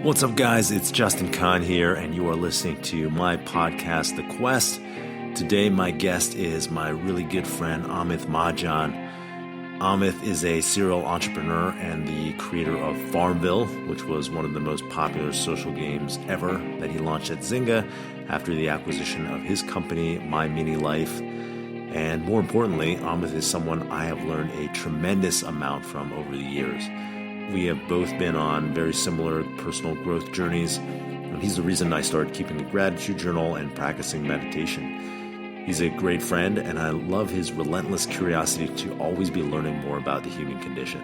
What's up, guys? It's Justin Kahn here, and you are listening to my podcast, The Quest. Today, my guest is my really good friend, Amitt Mahajan. Amitt is a serial entrepreneur and the creator of Farmville, which was one of the most popular social games ever that he launched at Zynga after the acquisition of his company, My Mini Life. And more importantly, Amitt is someone I have learned a tremendous amount from over the years. We have both been on very similar personal growth journeys, and he's the reason I started keeping a gratitude journal and practicing meditation. He's a great friend, and I love his relentless curiosity to always be learning more about the human condition.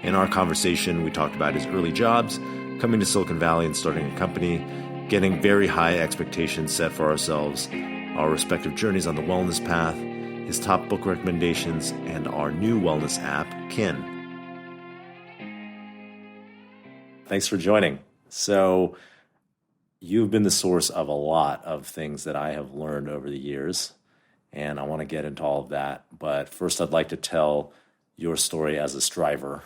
In our conversation, we talked about his early jobs, coming to Silicon Valley and starting a company, getting very high expectations set for ourselves, our respective journeys on the wellness path, his top book recommendations, and our new wellness app, Kin. Thanks for joining. So you've been the source of a lot of things that I have learned over the years, and I want to get into all of that. But first, I'd like to tell your story as a striver.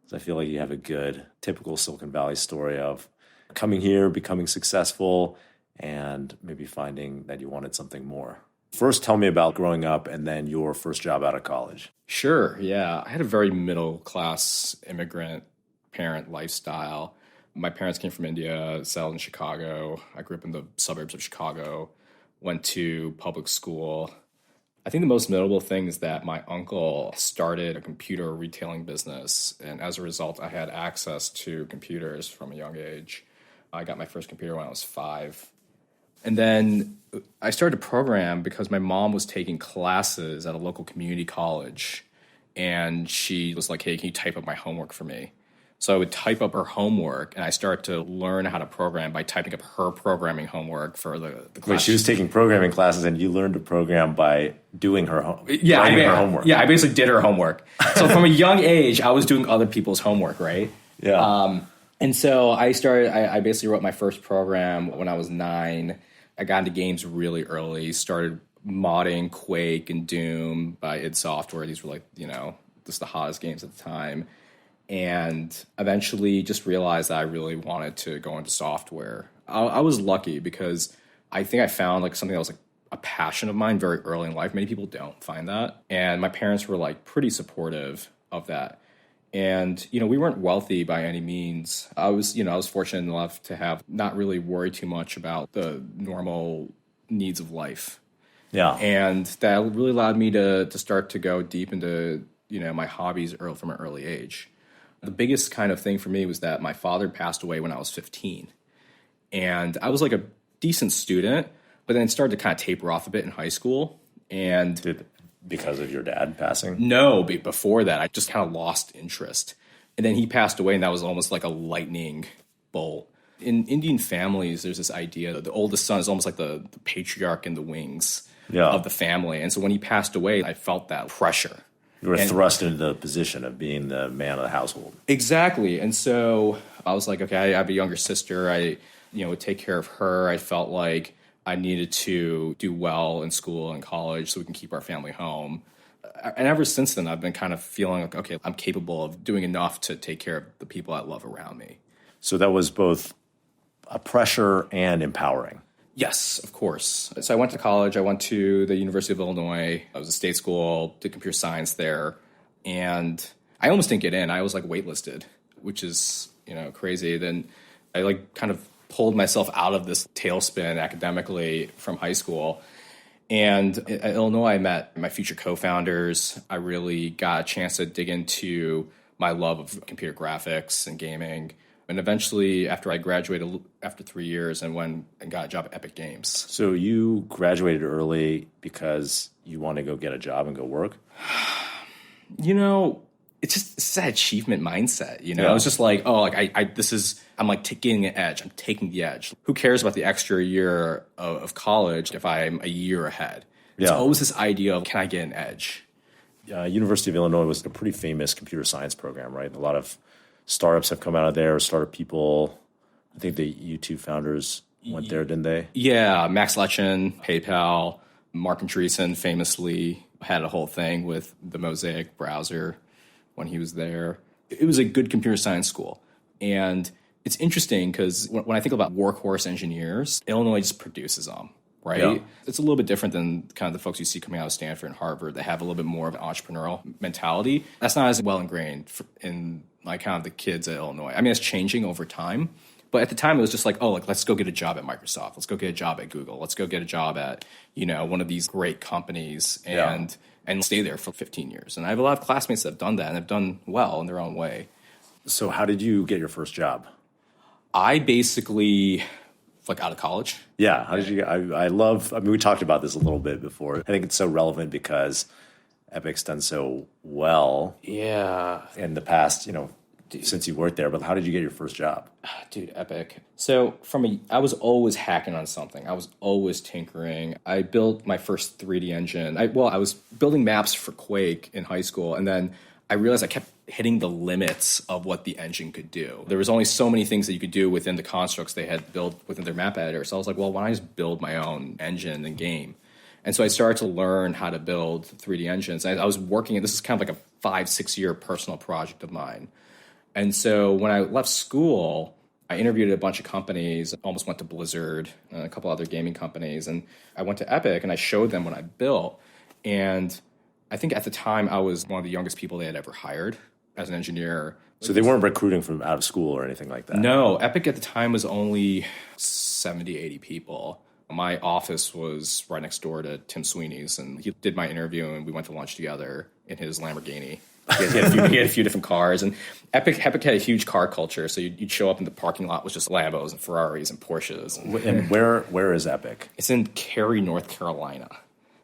So I feel like you have a good, typical Silicon Valley story of coming here, becoming successful, and maybe finding that you wanted something more. First, tell me about growing up and then your first job out of college. Sure, yeah. I had a very middle-class immigrant parent lifestyle. My parents came from India, settled in Chicago. I grew up in the suburbs of Chicago, went to public school. I think the most notable thing is that my uncle started a computer retailing business, and as a result, I had access to computers from a young age. I got my first computer when I was 5. And then I started to program because my mom was taking classes at a local community college, and she was like, hey, can you type up my homework for me? So I would type up her homework, and I started to learn how to program by typing up her programming homework for the class. Wait, she was taking programming classes, and you learned to program by doing her homework? Her homework. Yeah, I basically did her homework. So from a young age, I was doing other people's homework, right? Yeah. And so I basically wrote my first program when I was 9. I got into games really early, started modding Quake and Doom by id Software. These were like, just the hottest games at the time. And eventually just realized that I really wanted to go into software. I was lucky because I think I found like something that was like a passion of mine very early in life. Many people don't find that. And my parents were like pretty supportive of that. And, we weren't wealthy by any means. I was fortunate enough to have not really worried too much about the normal needs of life. Yeah. And that really allowed me to start to go deep into, my hobbies from an early age. The biggest kind of thing for me was that my father passed away when I was 15. And I was like a decent student, but then it started to kind of taper off a bit in high school. And because of your dad passing? No, before that, I just kind of lost interest. And then he passed away, and that was almost like a lightning bolt. In Indian families, there's this idea that the oldest son is almost like the patriarch in the wings of the family. And so when he passed away, I felt that pressure. You were thrust into the position of being the man of the household. Exactly. And so I was like, okay, I have a younger sister. I, would take care of her. I felt like I needed to do well in school and college so we can keep our family home. And ever since then, I've been kind of feeling like, okay, I'm capable of doing enough to take care of the people I love around me. So that was both a pressure and empowering. Yes, of course. So I went to college. I went to the University of Illinois. I was a state school, did computer science there. And I almost didn't get in. I was like waitlisted, which is, crazy. Then I like kind of pulled myself out of this tailspin academically from high school. And at Illinois, I met my future co-founders. I really got a chance to dig into my love of computer graphics and gaming. And eventually, after I graduated, after 3 years, I went and got a job at Epic Games. So you graduated early because you want to go get a job and go work? It's that achievement mindset, Yeah. It's just like, I'm like getting an edge. I'm taking the edge. Who cares about the extra year of college if I'm a year ahead? It's always this idea of, can I get an edge? University of Illinois was a pretty famous computer science program, right? A lot of startups have come out of there, startup people. I think the YouTube founders went there, didn't they? Yeah, Max Levchin, PayPal, Mark Andreessen famously had a whole thing with the Mosaic browser when he was there. It was a good computer science school. And It's interesting because when I think about workhorse engineers, Illinois just produces them, right? Yeah. It's a little bit different than kind of the folks you see coming out of Stanford and Harvard that have a little bit more of an entrepreneurial mentality. That's not as well ingrained in like kind of the kids at Illinois. I mean, it's changing over time. But at the time, it was just like, oh, like, let's go get a job at Microsoft. Let's go get a job at Google. Let's go get a job at, one of these great companies and stay there for 15 years. And I have a lot of classmates that have done that and have done well in their own way. So how did you get your first job? I basically, like, out of college. Yeah. How did you? I mean, we talked about this a little bit before. I think it's so relevant because Epic's done so well. Yeah. In the past, since you worked there. But how did you get your first job? Dude, Epic. So I was always hacking on something. I was always tinkering. I built my first 3D engine. I was building maps for Quake in high school, and then I realized I kept hitting the limits of what the engine could do. There was only so many things that you could do within the constructs they had built within their map editor. So I was like, well, why don't I just build my own engine and game? And so I started to learn how to build 3D engines. I was working, this is kind of like a 5-6 year personal project of mine. And so when I left school, I interviewed at a bunch of companies, almost went to Blizzard, and a couple other gaming companies. And I went to Epic and I showed them what I built. And I think at the time I was one of the youngest people they had ever hired as an engineer. So they weren't recruiting from out of school or anything like that? No, Epic at the time was only 70, 80 people. My office was right next door to Tim Sweeney's, and he did my interview, and we went to lunch together in his Lamborghini. He had a few different cars, and Epic had a huge car culture. So you'd show up in the parking lot with just Lambos and Ferraris and Porsches. And where is Epic? It's in Cary, North Carolina,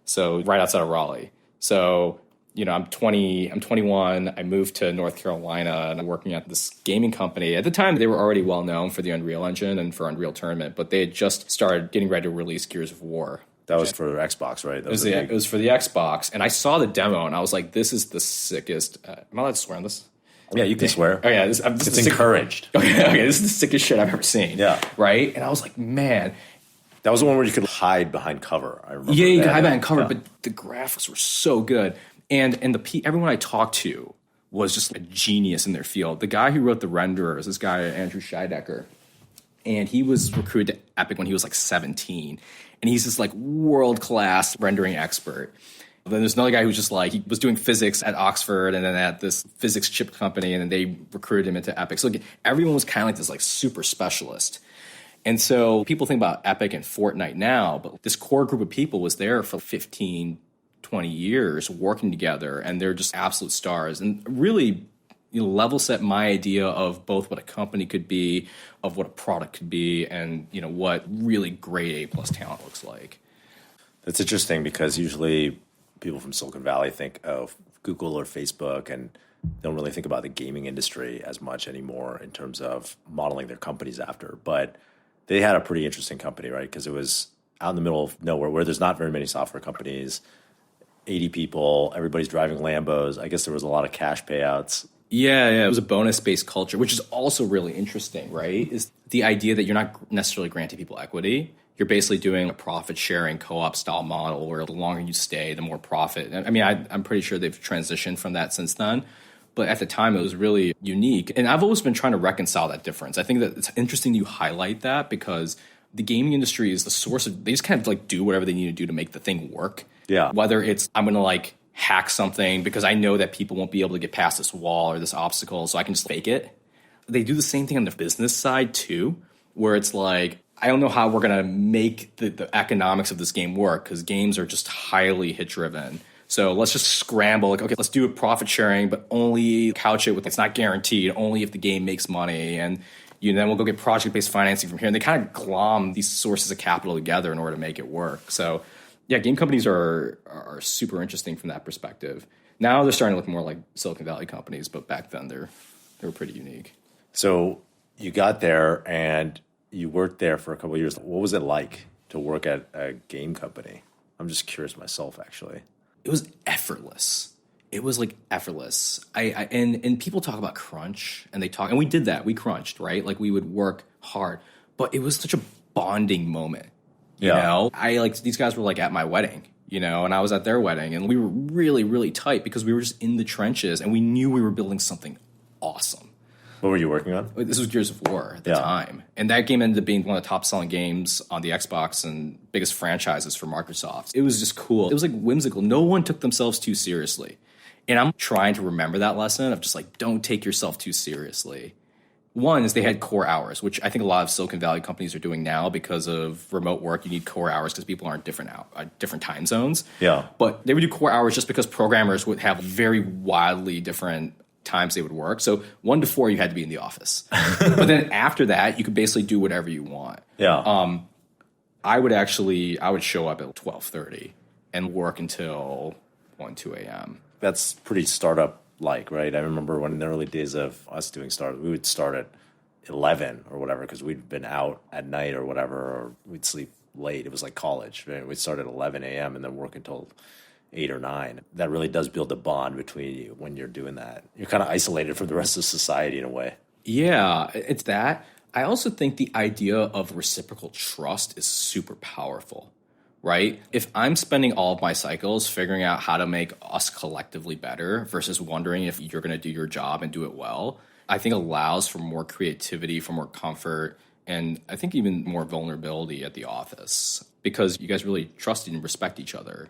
so right outside of Raleigh. So I'm 21. I moved to North Carolina, and I'm working at this gaming company. At the time, they were already well known for the Unreal Engine and for Unreal Tournament, but they had just started getting ready to release Gears of War. That was for Xbox, right? It was for the Xbox, and I saw the demo, and I was like, "This is the sickest." Am I allowed to swear on this? Yeah, you can swear. Oh yeah, it's encouraged. Okay, this is the sickest shit I've ever seen. Yeah, right. And I was like, man. That was the one where you could hide behind cover. I remember. Yeah, you could hide behind cover, but the graphics were so good, and everyone I talked to was just a genius in their field. The guy who wrote the renderers, this guy Andrew Scheidecker, and he was recruited to Epic when he was like 17. And he's this like world-class rendering expert. Then there's another guy who's just like, he was doing physics at Oxford and then at this physics chip company, and then they recruited him into Epic. So like, everyone was kind of like this like super specialist. And so people think about Epic and Fortnite now, but this core group of people was there for 15, 20 years working together, and they're just absolute stars. And really level set my idea of both what a company could be, of what a product could be, and what really great A+ talent looks like. That's interesting because usually people from Silicon Valley think of Google or Facebook and don't really think about the gaming industry as much anymore in terms of modeling their companies after. But they had a pretty interesting company, right? Because it was out in the middle of nowhere where there's not very many software companies, 80 people, everybody's driving Lambos. I guess there was a lot of cash payouts. Yeah, it was a bonus-based culture, which is also really interesting, right? Is the idea that you're not necessarily granting people equity. You're basically doing a profit-sharing co-op style model where the longer you stay, the more profit. I mean, I'm pretty sure they've transitioned from that since then. But at the time, it was really unique. And I've always been trying to reconcile that difference. I think that it's interesting you highlight that because the gaming industry is the source of, they just kind of like do whatever they need to do to make the thing work. Yeah. Whether it's, I'm going to like hack something because I know that people won't be able to get past this wall or this obstacle, so I can just fake it. They do the same thing on the business side too, where it's like, I don't know how we're going to make the economics of this game work because games are just highly hit driven. So let's just scramble. Like, okay, let's do a profit sharing, but only couch it with it's not guaranteed, only if the game makes money. And then we'll go get project-based financing from here. And they kind of glom these sources of capital together in order to make it work. So yeah, game companies are super interesting from that perspective. Now they're starting to look more like Silicon Valley companies, but back then they were pretty unique. So you got there and you worked there for a couple of years. What was it like to work at a game company? I'm just curious myself, actually. It was effortless. It was like effortless. And people talk about crunch, and we did that. We crunched, right? Like we would work hard, but it was such a bonding moment. You know, these guys were like at my wedding, and I was at their wedding, and we were really, really tight because we were just in the trenches and we knew we were building something awesome. What were you working on? This was Gears of War at the time. And that game ended up being one of the top selling games on the Xbox and biggest franchises for Microsoft. It was just cool. It was like whimsical. No one took themselves too seriously. And I'm trying to remember that lesson of just like, don't take yourself too seriously. One is they had core hours, which I think a lot of Silicon Valley companies are doing now because of remote work. You need core hours because people aren't different time zones. Yeah. But they would do core hours just because programmers would have very wildly different times they would work. So 1 to 4, you had to be in the office. But then after that, you could basically do whatever you want. Yeah. I would show up at 12:30 and work until 1, 2 a.m. That's pretty startup-like, right? I remember when in the early days of us doing startup, we would start at 11 or whatever because we'd been out at night or whatever, or we'd sleep late. It was like college. Right? We'd start at 11 a.m. and then work until 8 or 9. That really does build a bond between you when you're doing that. You're kind of isolated from the rest of society in a way. Yeah, it's that. I also think the idea of reciprocal trust is super powerful. Right? If I'm spending all of my cycles figuring out how to make us collectively better versus wondering if you're going to do your job and do it well, I think allows for more creativity, for more comfort, and I think even more vulnerability at the office because you guys really trust and respect each other.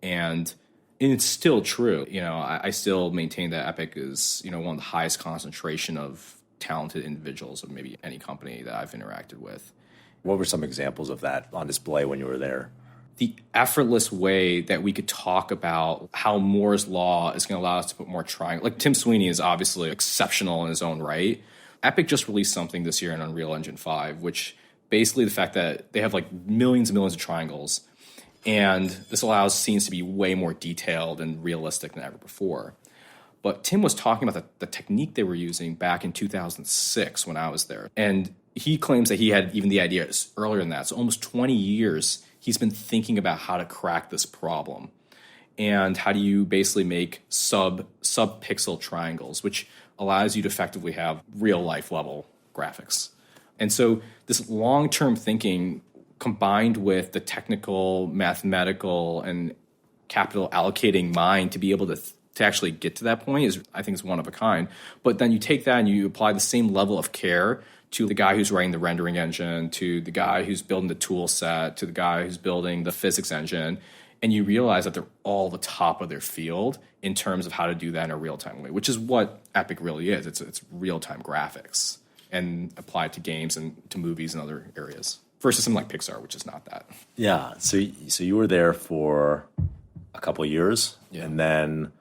And it's still true. I still maintain that Epic is, one of the highest concentration of talented individuals of maybe any company that I've interacted with. What were some examples of that on display when you were there? The effortless way that we could talk about how Moore's Law is going to allow us to put more triangles. Like Tim Sweeney is obviously exceptional in his own right. Epic just released something this year in Unreal Engine 5, which basically the fact that they have like millions and millions of triangles. And this allows scenes to be way more detailed and realistic than ever before. But Tim was talking about the technique they were using back in 2006 when I was there. And he claims that he had even the idea earlier than that. So almost 20 years he's been thinking about how to crack this problem. And how do you basically make sub-pixel triangles, which allows you to effectively have real-life level graphics. And so this long-term thinking combined with the technical, mathematical, and capital allocating mind to be able to actually get to that point is, I think, is one of a kind. But then you take that and you apply the same level of care to the guy who's writing the rendering engine, to the guy who's building the tool set, to the guy who's building the physics engine, and you realize that they're all the top of their field in terms of how to do that in a real-time way, which is what Epic really is. It's real-time graphics and applied to games and to movies and other areas versus something like Pixar, which is not that. Yeah. So you were there for a couple of years and then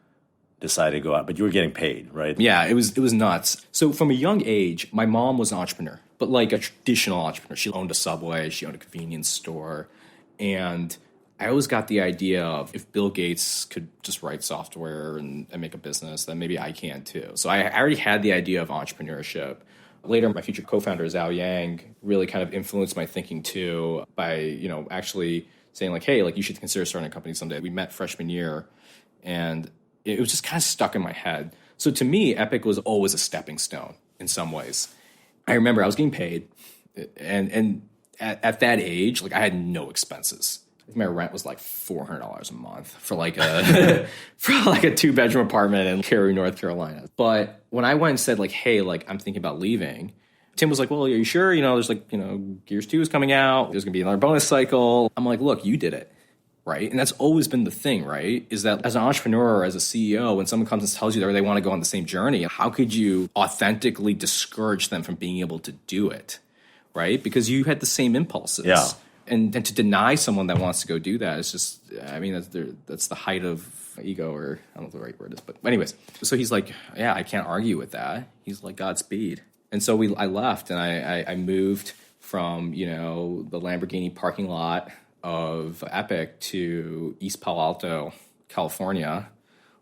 decided to go out, but you were getting paid, right? Yeah, it was nuts. So from a young age, my mom was an entrepreneur, but like a traditional entrepreneur. She owned a Subway, she owned a convenience store, and I always got the idea of if Bill Gates could just write software and make a business, then maybe I can too. So I already had the idea of entrepreneurship. Later, my future co-founder, Zhao Yang, really kind of influenced my thinking too by, actually saying like, hey, like you should consider starting a company someday. We met freshman year and it was just kind of stuck in my head. So to me, Epic was always a stepping stone in some ways. I remember I was getting paid and at that age, like I had no expenses. I think my rent was like $400 a month for like a 2-bedroom apartment in Cary, North Carolina. But when I went and said like, hey, like I'm thinking about leaving, Tim was like, well, are you sure? There's like, Gears 2 is coming out. There's going to be another bonus cycle. I'm like, look, you did it, right? And that's always been the thing, right? Is that as an entrepreneur or as a CEO, when someone comes and tells you that they want to go on the same journey, how could you authentically discourage them from being able to do it, right? Because you had the same impulses. Yeah. And to deny someone that wants to go do that is just, that's the height of ego, or I don't know what the right word is. But anyways, so he's like, yeah, I can't argue with that. He's like, Godspeed. And so I left and I moved from, the Lamborghini parking lot of Epic to East Palo Alto, California,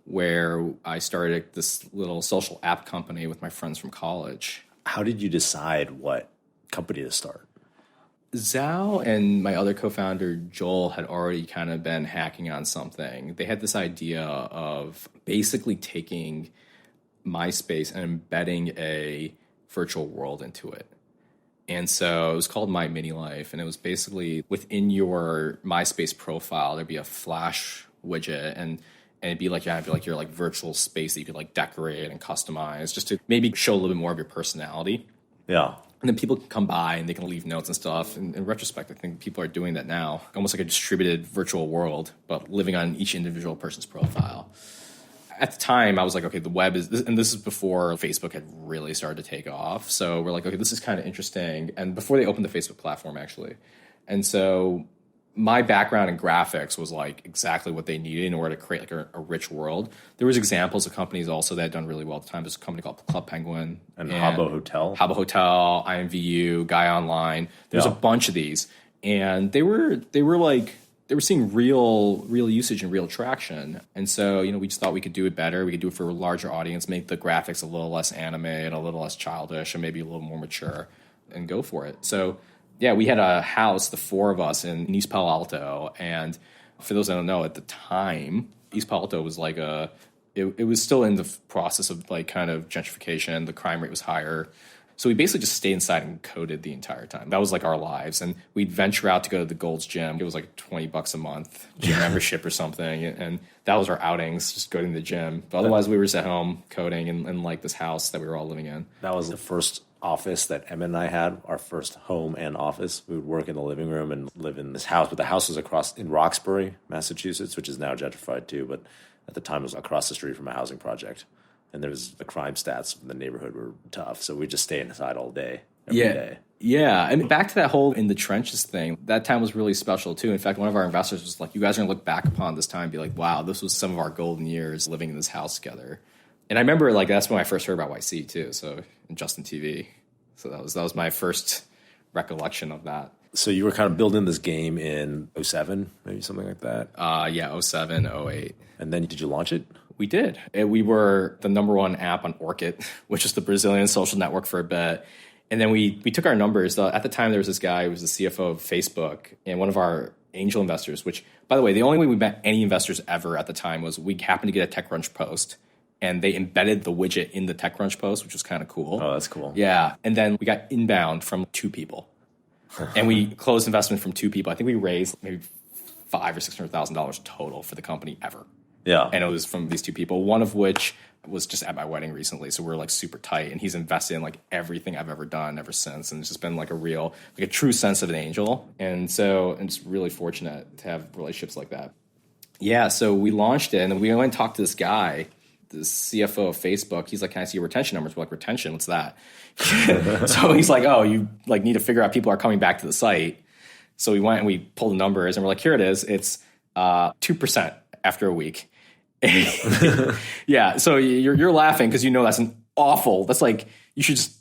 where I started this little social app company with my friends from college. How did you decide what company to start? Zhao and my other co-founder, Joel, had already kind of been hacking on something. They had this idea of basically taking MySpace and embedding a virtual world into it. And so it was called My Mini Life, and it was basically within your MySpace profile, there'd be a flash widget, and And it'd be like your like virtual space that you could like decorate and customize just to maybe show a little bit more of your personality. Yeah. And then people can come by and they can leave notes and stuff. And in retrospect, I think people are doing that now, almost like a distributed virtual world, but living on each individual person's profile. At the time, I was like, okay, the web is, and this is before Facebook had really started to take off. So we're like, okay, this is kind of interesting. And before they opened the Facebook platform, actually. And so my background in graphics was like exactly what they needed in order to create like a rich world. There was examples of companies also that had done really well at the time. There's a company called Club Penguin. And Habbo Hotel. Habbo Hotel, IMVU, Guy Online. There's a bunch of these. And they were seeing real usage and real traction. And so, we just thought we could do it better. We could do it for a larger audience, make the graphics a little less anime and a little less childish and maybe a little more mature and go for it. So yeah, we had a house, the four of us in East Palo Alto. And for those that don't know, at the time, East Palo Alto was like it was still in the process of like kind of gentrification. The crime rate was higher. So we basically just stayed inside and coded the entire time. That was like our lives. And we'd venture out to go to the Gold's Gym. It was like $20 a month gym membership or something. And that was our outings, just going to the gym. But otherwise, we were just at home coding in like this house that we were all living in. That was the first office that Emmett and I had, our first home and office. We would work in the living room and live in this house. But the house was across in Roxbury, Massachusetts, which is now gentrified too. But at the time, it was across the street from a housing project. And there was the crime stats in the neighborhood were tough. So we just stay inside all day, every day. Yeah. And back to that whole in the trenches thing, that time was really special too. In fact, one of our investors was like, you guys are going to look back upon this time and be like, wow, this was some of our golden years living in this house together. And I remember like that's when I first heard about YC too. So in Justin TV. So that was my first recollection of that. So you were kind of building this game in 07, maybe something like that? Yeah, 07, 08. And then did you launch it? We did. We were the number one app on Orkut, which is the Brazilian social network for a bit. And then we took our numbers. At the time, there was this guy who was the CFO of Facebook and one of our angel investors, which, by the way, the only way we met any investors ever at the time was we happened to get a TechCrunch post. And they embedded the widget in the TechCrunch post, which was kind of cool. Oh, that's cool. Yeah. And then we got inbound from 2 people. And we closed investment from 2 people. I think we raised maybe $500,000 or $600,000 total for the company ever. Yeah. And it was from these 2 people, one of which was just at my wedding recently. So we're like super tight. And he's invested in like everything I've ever done ever since. And it's just been like a true sense of an angel. And so it's really fortunate to have relationships like that. Yeah. So we launched it and we went and talked to this guy, the CFO of Facebook. He's like, can I see your retention numbers? We're like, retention? What's that? So he's like, oh, you like need to figure out people are coming back to the site. So we went and we pulled the numbers and we're like, here it is. It's 2% after a week. Yeah. So you're laughing because that's like, you should just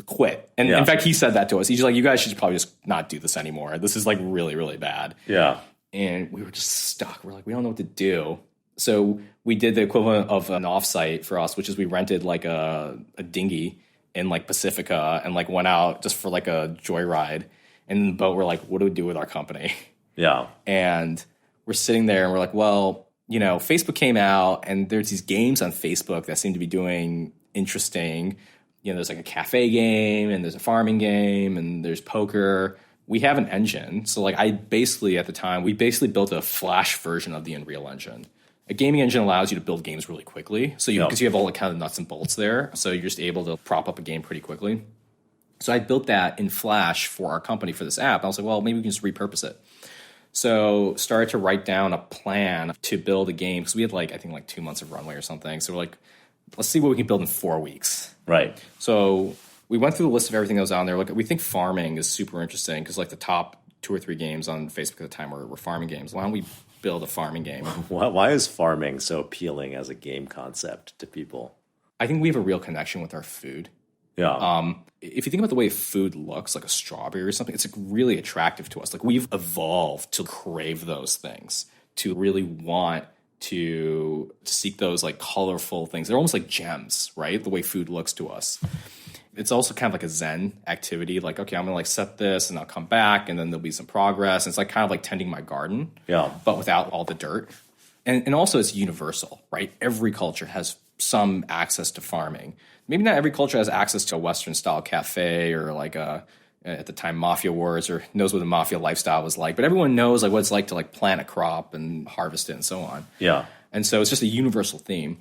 quit. And in fact, he said that to us. He's like, you guys should probably just not do this anymore. This is like really, really bad. Yeah. And we were just stuck. We're like, we don't know what to do. So we did the equivalent of an offsite for us, which is we rented like a dinghy in like Pacifica and like went out just for like a joyride. And in the boat, we're like, what do we do with our company? Yeah. And we're sitting there and we're like, well, Facebook came out and there's these games on Facebook that seem to be doing interesting. There's like a cafe game and there's a farming game and there's poker. We have an engine. So like at the time, we basically built a Flash version of the Unreal Engine. A gaming engine allows you to build games really quickly. So because you have all the kind of nuts and bolts there. So you're just able to prop up a game pretty quickly. So I built that in Flash for our company for this app. I was like, well, maybe we can just repurpose it. So started to write down a plan to build a game because we had I think 2 months of runway or something. So we're like, let's see what we can build in 4 weeks. Right. So we went through the list of everything that was on there. We think farming is super interesting because the top 2 or 3 games on Facebook at the time were farming games. Why don't we build a farming game? Why is farming so appealing as a game concept to people? I think we have a real connection with our food. Yeah. If you think about the way food looks, like a strawberry or something, it's really attractive to us. We've evolved to crave those things, to really want to seek those colorful things. They're almost like gems, right? The way food looks to us. It's also kind of like a Zen activity. Okay, I'm going to set this and I'll come back and then there'll be some progress. And it's kind of tending my garden, but without all the dirt. And also it's universal, right? Every culture has some access to farming. Maybe not every culture has access to a Western style cafe or at the time Mafia Wars, or knows what the Mafia lifestyle was like. But everyone knows like what it's like to like plant a crop and harvest it and so on. Yeah. And so it's just a universal theme.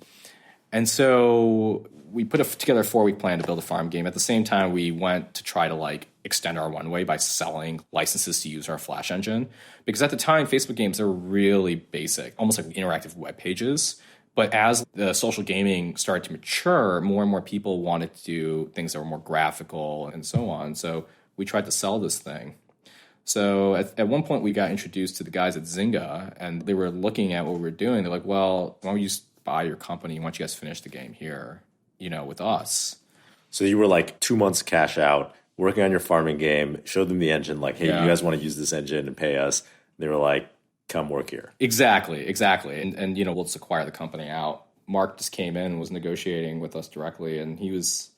And so we put together a 4-week plan to build a farm game. At the same time, we went to try to like extend our runway by selling licenses to use our Flash engine. Because at the time, Facebook games are really basic, almost like interactive web pages. But as the social gaming started to mature, more and more people wanted to do things that were more graphical and so on. So we tried to sell this thing. So at one point, we got introduced to the guys at Zynga, and they were looking at what we were doing. They're like, well, why don't you just buy your company? Why don't you guys finish the game here, with us? So you were like 2 months cash out, working on your farming game, showed them the engine, like, hey, you guys want to use this engine and pay us. They were like, come work here. Exactly. And we'll just acquire the company out. Mark just came in and was negotiating with us directly, and he was...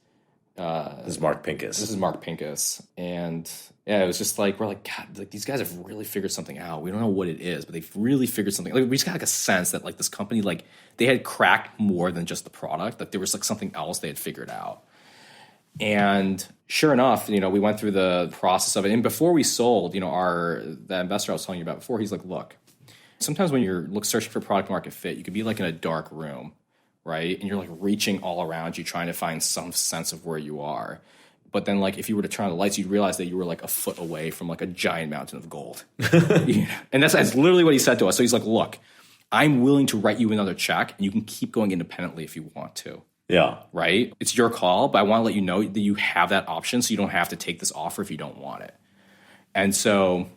this is Mark Pincus. This is Mark Pincus. And yeah, it was just like, we're like, God, like these guys have really figured something out. We don't know what it is, but they've really figured something. Like we just got like a sense that like this company, like they had cracked more than just the product. Like there was like something else they had figured out. And sure enough, we went through the process of it. And before we sold, the investor I was telling you about before, he's like, look, sometimes when you're searching for product market fit, you could be like in a dark room, right? And you're like reaching all around you, trying to find some sense of where you are. But then like if you were to turn on the lights, you'd realize that you were like a foot away from like a giant mountain of gold. And that's literally what he said to us. So he's like, look, I'm willing to write you another check and you can keep going independently if you want to. Yeah. Right? It's your call, but I want to let you know that you have that option so you don't have to take this offer if you don't want it. And so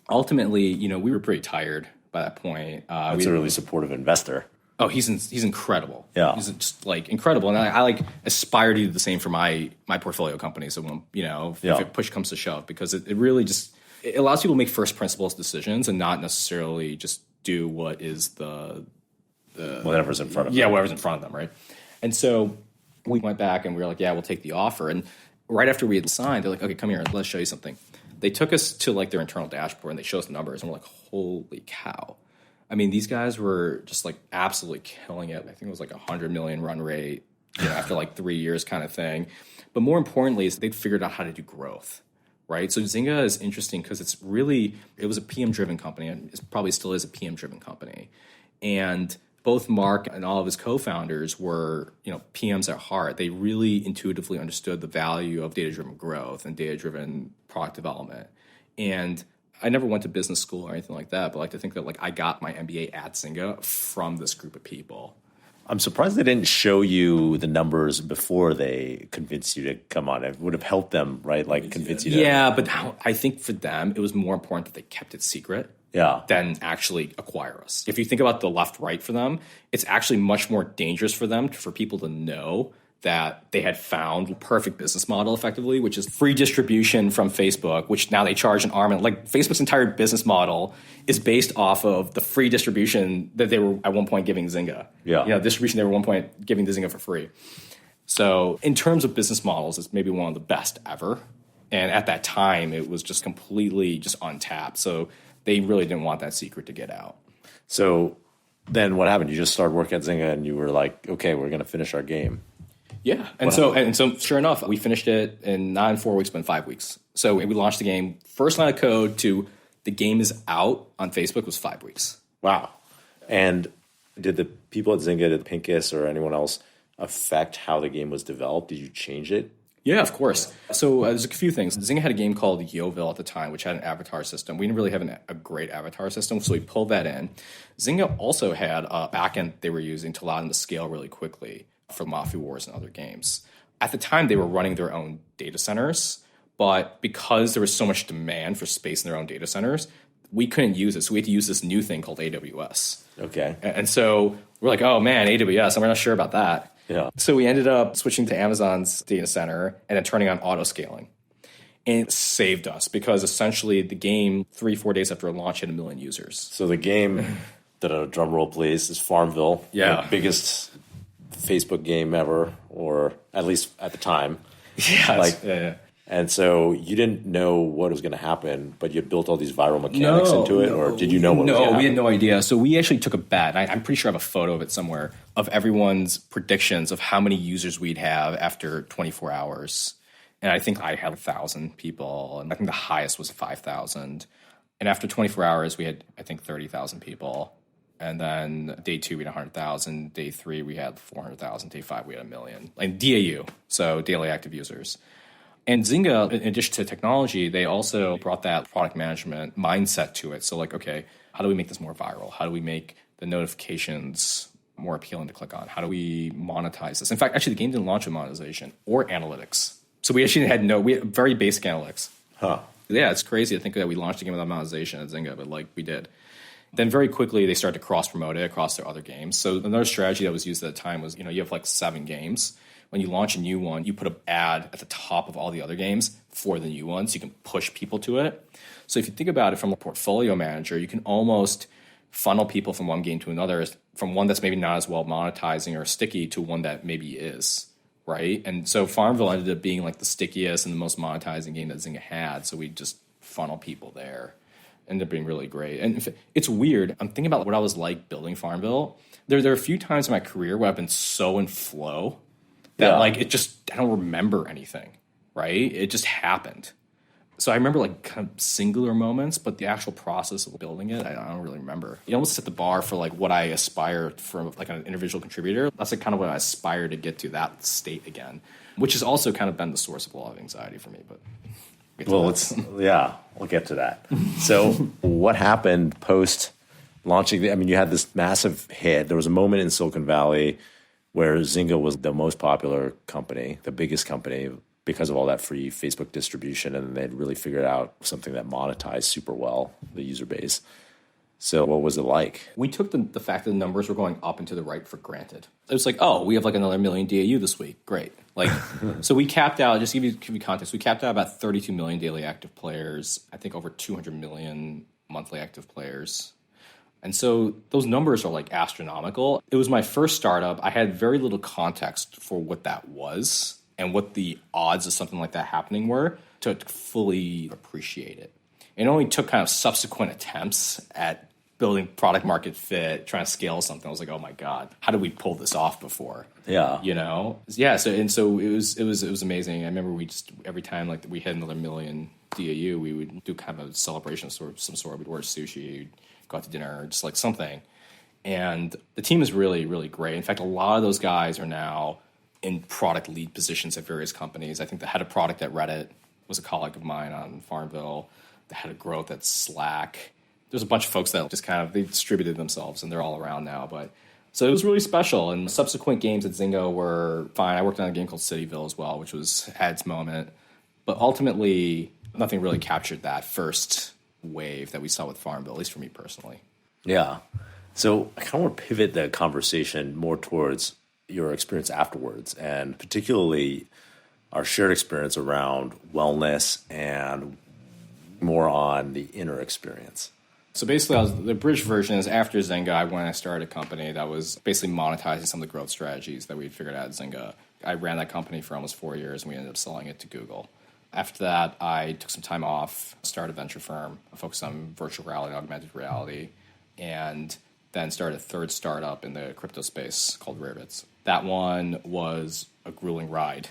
ultimately, we were pretty tired by that point. That's a really supportive investor. Oh, he's incredible. Yeah. He's just like incredible. And I like aspire to do the same for my portfolio company. So, if push comes to shove, because it really just, it allows people to make first principles decisions and not necessarily just do what is the whatever's in front of them. Yeah, whatever's in front of them, right? And so we went back and we were like, yeah, we'll take the offer. And right after we had signed, they're like, okay, come here, let's show you something. They took us to like their internal dashboard and they showed us the numbers and we're like, holy cow. I mean, these guys were just like absolutely killing it. I think it was like 100 million run rate after like 3 years kind of thing. But more importantly, is they'd figured out how to do growth, right? So Zynga is interesting because it was a PM-driven company, and it probably still is a PM-driven company. And both Mark and all of his co-founders were, PMs at heart. They really intuitively understood the value of data-driven growth and data-driven product development. And I never went to business school or anything like that, but I like to think that like I got my MBA at Zynga from this group of people. I'm surprised they didn't show you the numbers before they convinced you to come on. It would have helped them, right? Like convince you to. Yeah, but I think for them, it was more important that they kept it secret than actually acquire us. If you think about the left-right for them, it's actually much more dangerous for them for people to know that they had found the perfect business model effectively, which is free distribution from Facebook, which now they charge an arm. And like Facebook's entire business model is based off of the free distribution that they were at one point giving Zynga. Yeah. Distribution they were at one point giving to Zynga for free. So in terms of business models, it's maybe one of the best ever. And at that time, it was just completely just untapped. So they really didn't want that secret to get out. So then what happened? You just started working at Zynga and you were like, okay, we're going to finish our game. Yeah. And so sure enough, we finished it not in 4 weeks, but in 5 weeks. So we launched the game. First line of code to the game is out on Facebook was 5 weeks. Wow. And did the people at Zynga, did Pincus or anyone else affect how the game was developed? Did you change it? Yeah, of course. So there's a few things. Zynga had a game called Yoville at the time, which had an avatar system. We didn't really have a great avatar system, so we pulled that in. Zynga also had a backend they were using to allow them to scale really quickly for Mafia Wars and other games. At the time, they were running their own data centers, but because there was so much demand for space in their own data centers, we couldn't use it. So we had to use this new thing called AWS. Okay. And so we're like, oh man, AWS, and we're not sure about that. Yeah. So we ended up switching to Amazon's data center and then turning on auto scaling. And it saved us because essentially the game 3-4 days after launch had 1 million users. So the game, drum roll please, is Farmville. Yeah. The biggest Facebook game ever, or at least at the time. Yeah. And so you didn't know what was going to happen, but you built all these viral mechanics into it, or did you know what was going to happen? No, we had no idea. So we actually took a bet. I'm pretty sure I have a photo of it somewhere, of everyone's predictions of how many users we'd have after 24 hours. And I think I had 1,000 people, and I think the highest was 5,000. And after 24 hours, we had, I think, 30,000 people. And then day 2, we had 100,000. Day 3, we had 400,000. Day 5, we had 1 million. And DAU, so daily active users. And Zynga, in addition to technology, they also brought that product management mindset to it. So like, okay, how do we make this more viral? How do we make the notifications more appealing to click on? How do we monetize this? In fact, actually, the game didn't launch with monetization or analytics. So we actually we had very basic analytics. Huh. Yeah, it's crazy to think that we launched a game without monetization at Zynga, but like we did. Then very quickly, they started to cross-promote it across their other games. So another strategy that was used at the time was, you have like 7 games. When you launch a new one, you put an ad at the top of all the other games for the new one so you can push people to it. So if you think about it from a portfolio manager, you can almost funnel people from one game to another, from one that's maybe not as well monetizing or sticky to one that maybe is, right? And so Farmville ended up being like the stickiest and the most monetizing game that Zynga had. So we just funnel people there. Ended up being really great. And it's weird. I'm thinking about what I was like building Farmville. There are a few times in my career where I've been so in flow that like I don't remember anything, right? It just happened. So I remember like kind of singular moments, but the actual process of building it, I don't really remember. You almost set the bar for like what I aspire from like an individual contributor. That's like kind of what I aspire to get to, that state again, which has also kind of been the source of a lot of anxiety for me. But we'll get to that. So what happened post launching? You had this massive hit. There was a moment in Silicon Valley where Zynga was the most popular company, the biggest company, because of all that free Facebook distribution, and they'd really figured out something that monetized super well, the user base. So what was it like? We took the fact that the numbers were going up and to the right for granted. It was like, oh, we have like another 1 million DAU this week. Great. Like, so we capped out, just to give you context, we capped out about 32 million daily active players, I think over 200 million monthly active players. And so those numbers are like astronomical. It was my first startup. I had very little context for what that was and what the odds of something like that happening were to fully appreciate it. It only took kind of subsequent attempts at building product market fit, trying to scale something. I was like, oh my God, how did we pull this off before? Yeah. Yeah. So it was amazing. I remember we just, every time like we hit another 1 million DAU, we would do kind of a celebration of some sort. We'd order sushi, go out to dinner, just like something. And the team is really, really great. In fact, a lot of those guys are now in product lead positions at various companies. I think the head of product at Reddit was a colleague of mine on Farmville. The head of growth at Slack. There's a bunch of folks that just kind of, they distributed themselves and they're all around now. But so it was really special. And subsequent games at Zynga were fine. I worked on a game called Cityville as well, which had its moment. But ultimately, nothing really captured that first wave that we saw with Farmville, at least for me personally. Yeah. So I kind of want to pivot the conversation more towards your experience afterwards, and particularly our shared experience around wellness and more on the inner experience. So basically, the bridge version is after Zynga, I started a company that was basically monetizing some of the growth strategies that we had figured out at Zynga. I ran that company for almost 4 years, and we ended up selling it to Google. After that, I took some time off, started a venture firm, focused on virtual reality, augmented reality, and then started a third startup in the crypto space called Rarebits. That one was a grueling ride.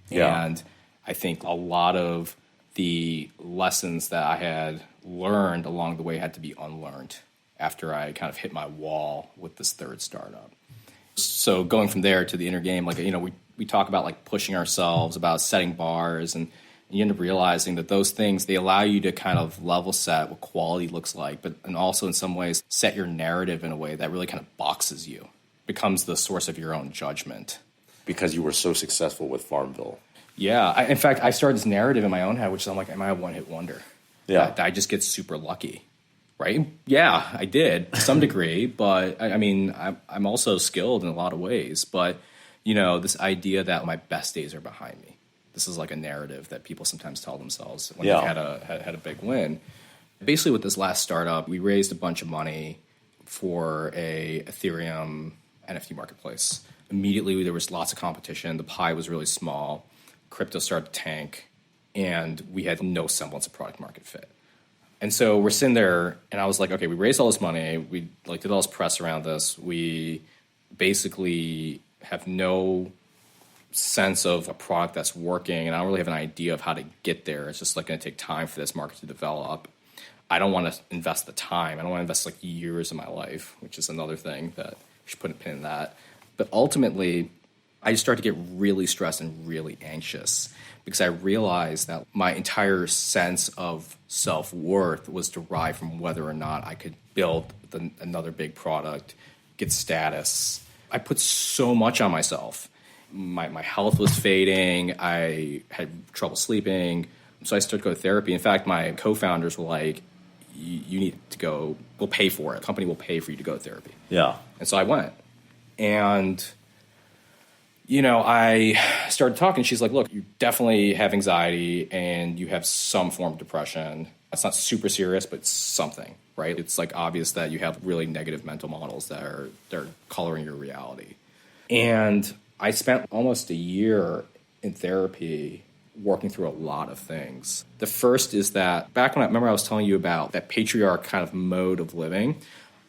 Yeah. And I think a lot of the lessons that I had learned along the way had to be unlearned after I kind of hit my wall with this third startup. So going from there to the inner game, like, we talk about like pushing ourselves, about setting bars, and you end up realizing that those things, they allow you to kind of level set what quality looks like, and also in some ways set your narrative in a way that really kind of boxes you, becomes the source of your own judgment. Because you were so successful with Farmville. Yeah. In fact, I started this narrative in my own head, which is I'm like, am I a one-hit wonder? Yeah. I just get super lucky, right? Yeah, I did to some degree, but I'm also skilled in a lot of ways. But, this idea that my best days are behind me. This is like a narrative that people sometimes tell themselves when they've had a big win. Basically, with this last startup, we raised a bunch of money for a Ethereum NFT marketplace. Immediately, there was lots of competition. The pie was really small. Crypto started to tank, and we had no semblance of product market fit. And so we're sitting there, and I was like, okay, we raised all this money. We did all this press around this. We basically have no sense of a product that's working, and I don't really have an idea of how to get there. It's just like going to take time for this market to develop. I don't want to invest the time. I don't want to invest like years of my life, which is another thing that we should put a pin in that. But ultimately, I just started to get really stressed and really anxious because I realized that my entire sense of self-worth was derived from whether or not I could build another big product, get status. I put so much on myself. My health was fading. I had trouble sleeping. So I started to go to therapy. In fact, my co-founders were like, you need to go, we'll pay for it. The company will pay for you to go to therapy. Yeah. And so I went. And, you know, I started talking. She's like, look, you definitely have anxiety and you have some form of depression. It's not super serious, but it's something, right? It's like obvious that you have really negative mental models that are coloring your reality. And I spent almost a year in therapy working through a lot of things. The first is that back when I was telling you about that patriarch kind of mode of living,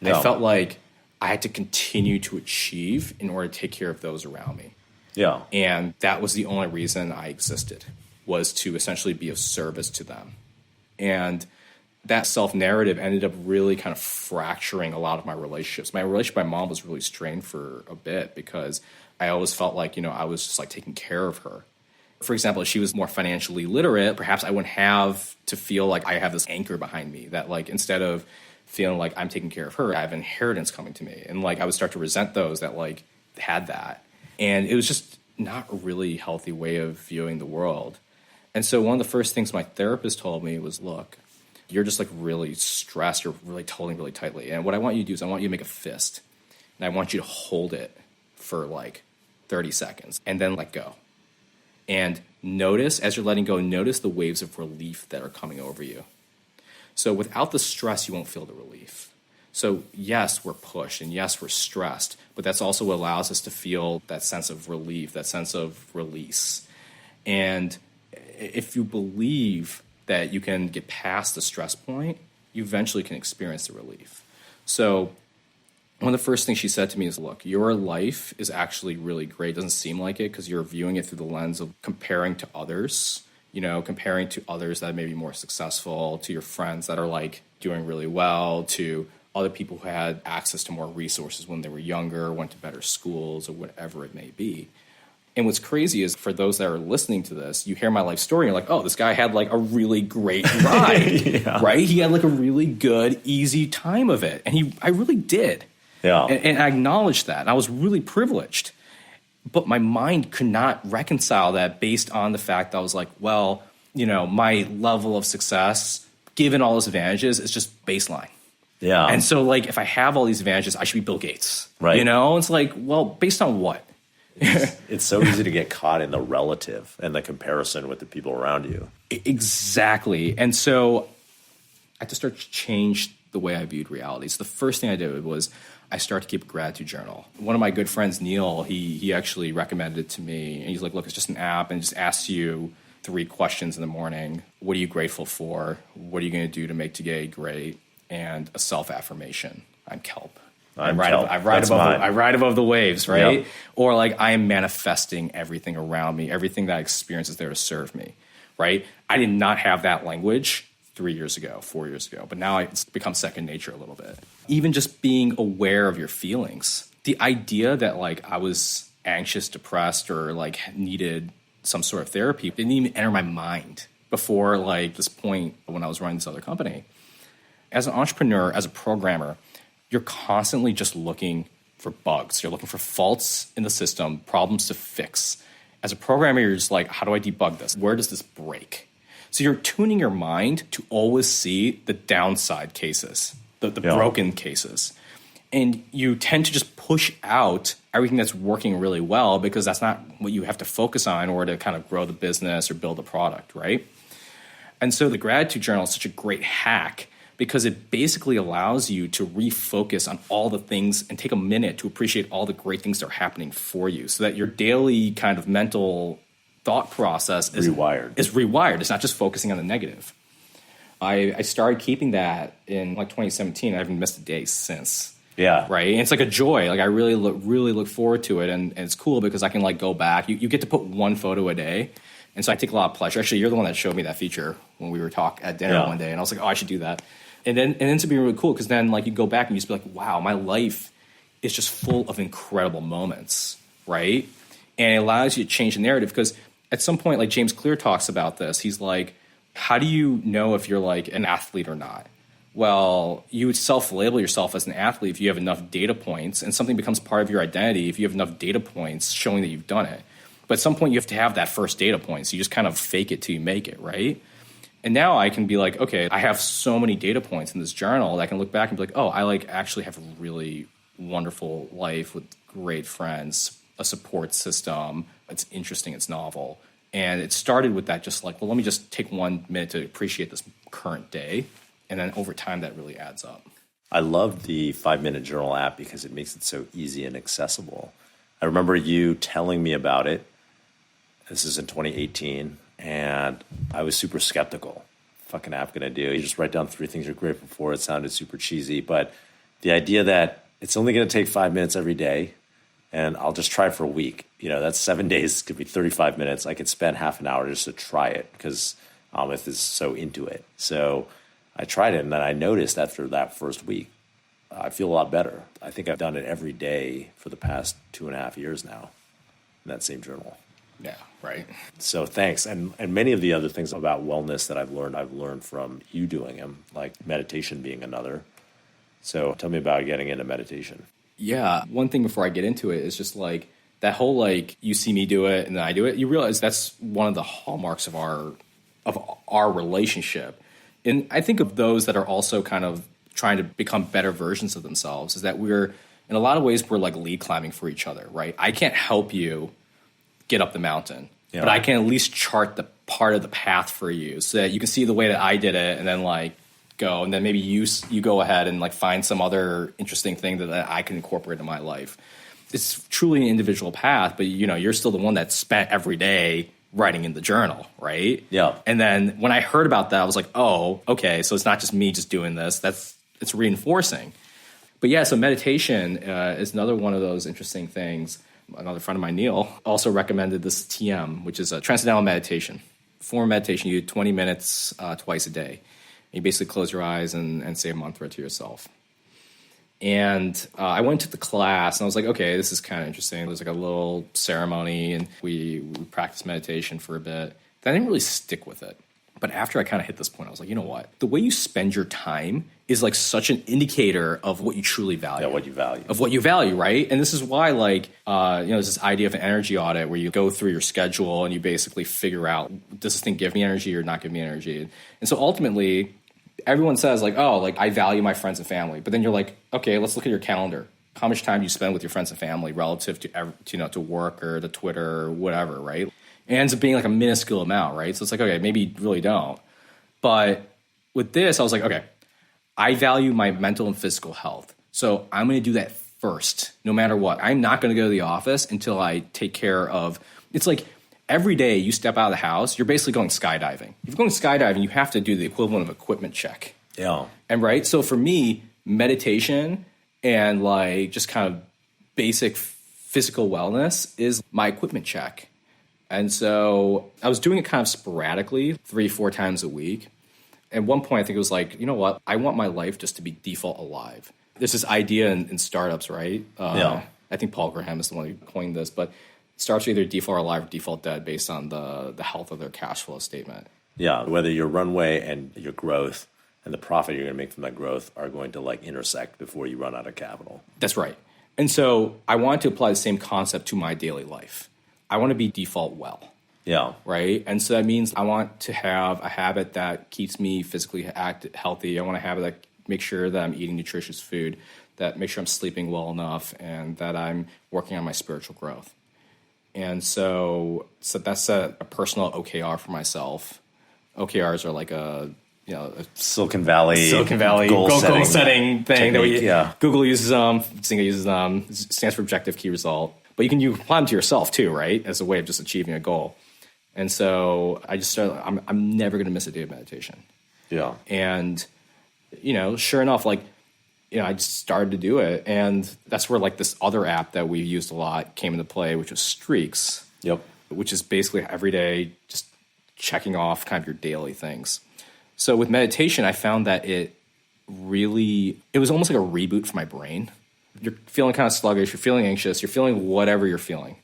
I felt like I had to continue to achieve in order to take care of those around me. Yeah. And that was the only reason I existed, was to essentially be of service to them. And that self-narrative ended up really kind of fracturing a lot of my relationships. My relationship with my mom was really strained for a bit because I always felt like, you know, I was just like taking care of her. For example, if she was more financially literate, perhaps I wouldn't have to feel like I have this anchor behind me that like instead of feeling like I'm taking care of her, I have inheritance coming to me. And like I would start to resent those that like had that. And it was just not a really healthy way of viewing the world. And so one of the first things my therapist told me was, look, you're just like really stressed. You're really holding really tightly. And what I want you to do is I want you to make a fist. And I want you to hold it for like 30 seconds and then let go. And notice, as you're letting go, notice the waves of relief that are coming over you. So without the stress, you won't feel the relief. So yes, we're pushed, and yes, we're stressed, but that's also what allows us to feel that sense of relief, that sense of release. And if you believe that you can get past the stress point, you eventually can experience the relief. So one of the first things she said to me is, look, your life is actually really great. It doesn't seem like it because you're viewing it through the lens of comparing to others, you know, comparing to others that may be more successful, to your friends that are like doing really well, to other people who had access to more resources when they were younger, went to better schools or whatever it may be. And what's crazy is for those that are listening to this, you hear my life story and you're like, oh, this guy had like a really great ride, right? He had like a really good, easy time of it. And I really did. Yeah. And I acknowledged that. And I was really privileged. But my mind could not reconcile that based on the fact that I was like, well, you know, my level of success, given all those advantages, is just baseline. Yeah. And so, like, if I have all these advantages, I should be Bill Gates. Right. You know? It's like, well, based on what? It's so easy to get caught in the relative and the comparison with the people around you. Exactly. And so I had to start to change the way I viewed reality. So the first thing I did was I started to keep a gratitude journal. One of my good friends, Neil, he actually recommended it to me. And he's like, look, it's just an app and it just asks you 3 questions in the morning. What are you grateful for? What are you going to do to make today great? And a self-affirmation. I'm kelp. I ride above the waves, right? Yep. Or like I am manifesting everything around me. Everything that I experience is there to serve me, right? I did not have that language 3 years ago, 4 years ago, but now it's become second nature a little bit. Even just being aware of your feelings. The idea that like I was anxious, depressed, or like needed some sort of therapy didn't even enter my mind before like this point when I was running this other company. As an entrepreneur, as a programmer, you're constantly just looking for bugs. You're looking for faults in the system, problems to fix. As a programmer, you're just like, how do I debug this? Where does this break? So you're tuning your mind to always see the downside cases, the broken cases. And you tend to just push out everything that's working really well because that's not what you have to focus on in order to kind of grow the business or build a product, right? And so the gratitude journal is such a great hack because it basically allows you to refocus on all the things and take a minute to appreciate all the great things that are happening for you so that your daily kind of mental thought process is rewired. It's not just focusing on the negative. I started keeping that in like 2017. I haven't missed a day since. Yeah. Right. And it's like a joy. Like I really look forward to it. And it's cool because I can like go back. You get to put one photo a day. And so I take a lot of pleasure. Actually, you're the one that showed me that feature when we were talking at dinner one day. And I was like, oh, I should do that. And then to be really cool because then like you go back and you just be like, wow, my life is just full of incredible moments. Right. And it allows you to change the narrative because at some point, like James Clear talks about this, he's like, how do you know if you're like an athlete or not? Well, you would self-label yourself as an athlete if you have enough data points, and something becomes part of your identity if you have enough data points showing that you've done it. But at some point, you have to have that first data point, so you just kind of fake it till you make it, right? And now I can be like, okay, I have so many data points in this journal that I can look back and be like, oh, I like actually have a really wonderful life with great friends, a support system. It's interesting, it's novel. And it started with that just like, well, let me just take 1 minute to appreciate this current day. And then over time, that really adds up. I love the 5-minute journal app because it makes it so easy and accessible. I remember you telling me about it. This is in 2018. And I was super skeptical. Fucking app going to do? You just write down 3 things you're grateful for. It sounded super cheesy. But the idea that it's only going to take 5 minutes every day, and I'll just try it for a week. You know, that's 7 days. It could be 35 minutes. I could spend half an hour just to try it because Amit is so into it. So I tried it, and then I noticed after that first week, I feel a lot better. I think I've done it every day for the past 2.5 years now in that same journal. Yeah, right. So thanks. And many of the other things about wellness that I've learned from you doing them, like meditation being another. So tell me about getting into meditation. Yeah. One thing before I get into it is just like that whole like you see me do it and then I do it. You realize that's one of the hallmarks of our relationship. And I think of those that are also kind of trying to become better versions of themselves is that we're, in a lot of ways, we're like lead climbing for each other, right? I can't help you get up the mountain, but I can at least chart the part of the path for you so that you can see the way that I did it and then like go. And then maybe you go ahead and like find some other interesting thing that I can incorporate in my life. It's truly an individual path, but you know, you're still the one that spent every day writing in the journal, right? Yeah. And then when I heard about that, I was like, oh, okay, so it's not just me just doing this. It's reinforcing. But yeah, so meditation is another one of those interesting things. Another friend of mine, Neil, also recommended this TM, which is a Transcendental Meditation. Form of meditation, you do 20 minutes twice a day. You basically close your eyes and say a mantra to yourself. And I went to the class, and I was like, okay, this is kind of interesting. There's like a little ceremony, and we practiced meditation for a bit. Then I didn't really stick with it. But after I kind of hit this point, I was like, you know what? The way you spend your time is like such an indicator of what you truly value. Yeah, what you value. Of what you value, right? And this is why, like, there's this idea of an energy audit where you go through your schedule and you basically figure out, does this thing give me energy or not give me energy? And so ultimately, everyone says, like, oh, like, I value my friends and family. But then you're like, okay, let's look at your calendar. How much time do you spend with your friends and family relative to work or to Twitter or whatever, right? It ends up being like a minuscule amount, right? So it's like, okay, maybe you really don't. But with this, I was like, okay, I value my mental and physical health. So I'm going to do that first, no matter what. I'm not going to go to the office until I take care of, it's like every day you step out of the house, you're basically going skydiving. If you're going skydiving, you have to do the equivalent of equipment check. Yeah. And right? So for me, meditation and like just kind of basic physical wellness is my equipment check. And so I was doing it kind of sporadically, 3-4 times a week. At one point, I think it was like, you know what? I want my life just to be default alive. There's this idea in startups, right? Yeah. I think Paul Graham is the one who coined this, but startups are either default alive or default dead based on the health of their cash flow statement. Yeah, whether your runway and your growth and the profit you're going to make from that growth are going to like intersect before you run out of capital. That's right. And so I wanted to apply the same concept to my daily life. I want to be default well. Yeah. Right. And so that means I want to have a habit that keeps me physically healthy. I want to have it that make sure that I'm eating nutritious food, that make sure I'm sleeping well enough, and that I'm working on my spiritual growth. And so that's a personal OKR for myself. OKRs are like a Silicon Valley goal setting thing technique, that Google uses them, Zynga uses them. It stands for objective key result. But you apply them to yourself too, right? As a way of just achieving a goal. And so I just started, I'm never going to miss a day of meditation. Yeah. And, sure enough, like I just started to do it. And that's where like this other app that we used a lot came into play, which was Streaks. Yep. Which is basically every day just checking off kind of your daily things. So with meditation, I found that it was almost like a reboot for my brain. You're feeling kind of sluggish, you're feeling anxious, you're feeling whatever you're feeling,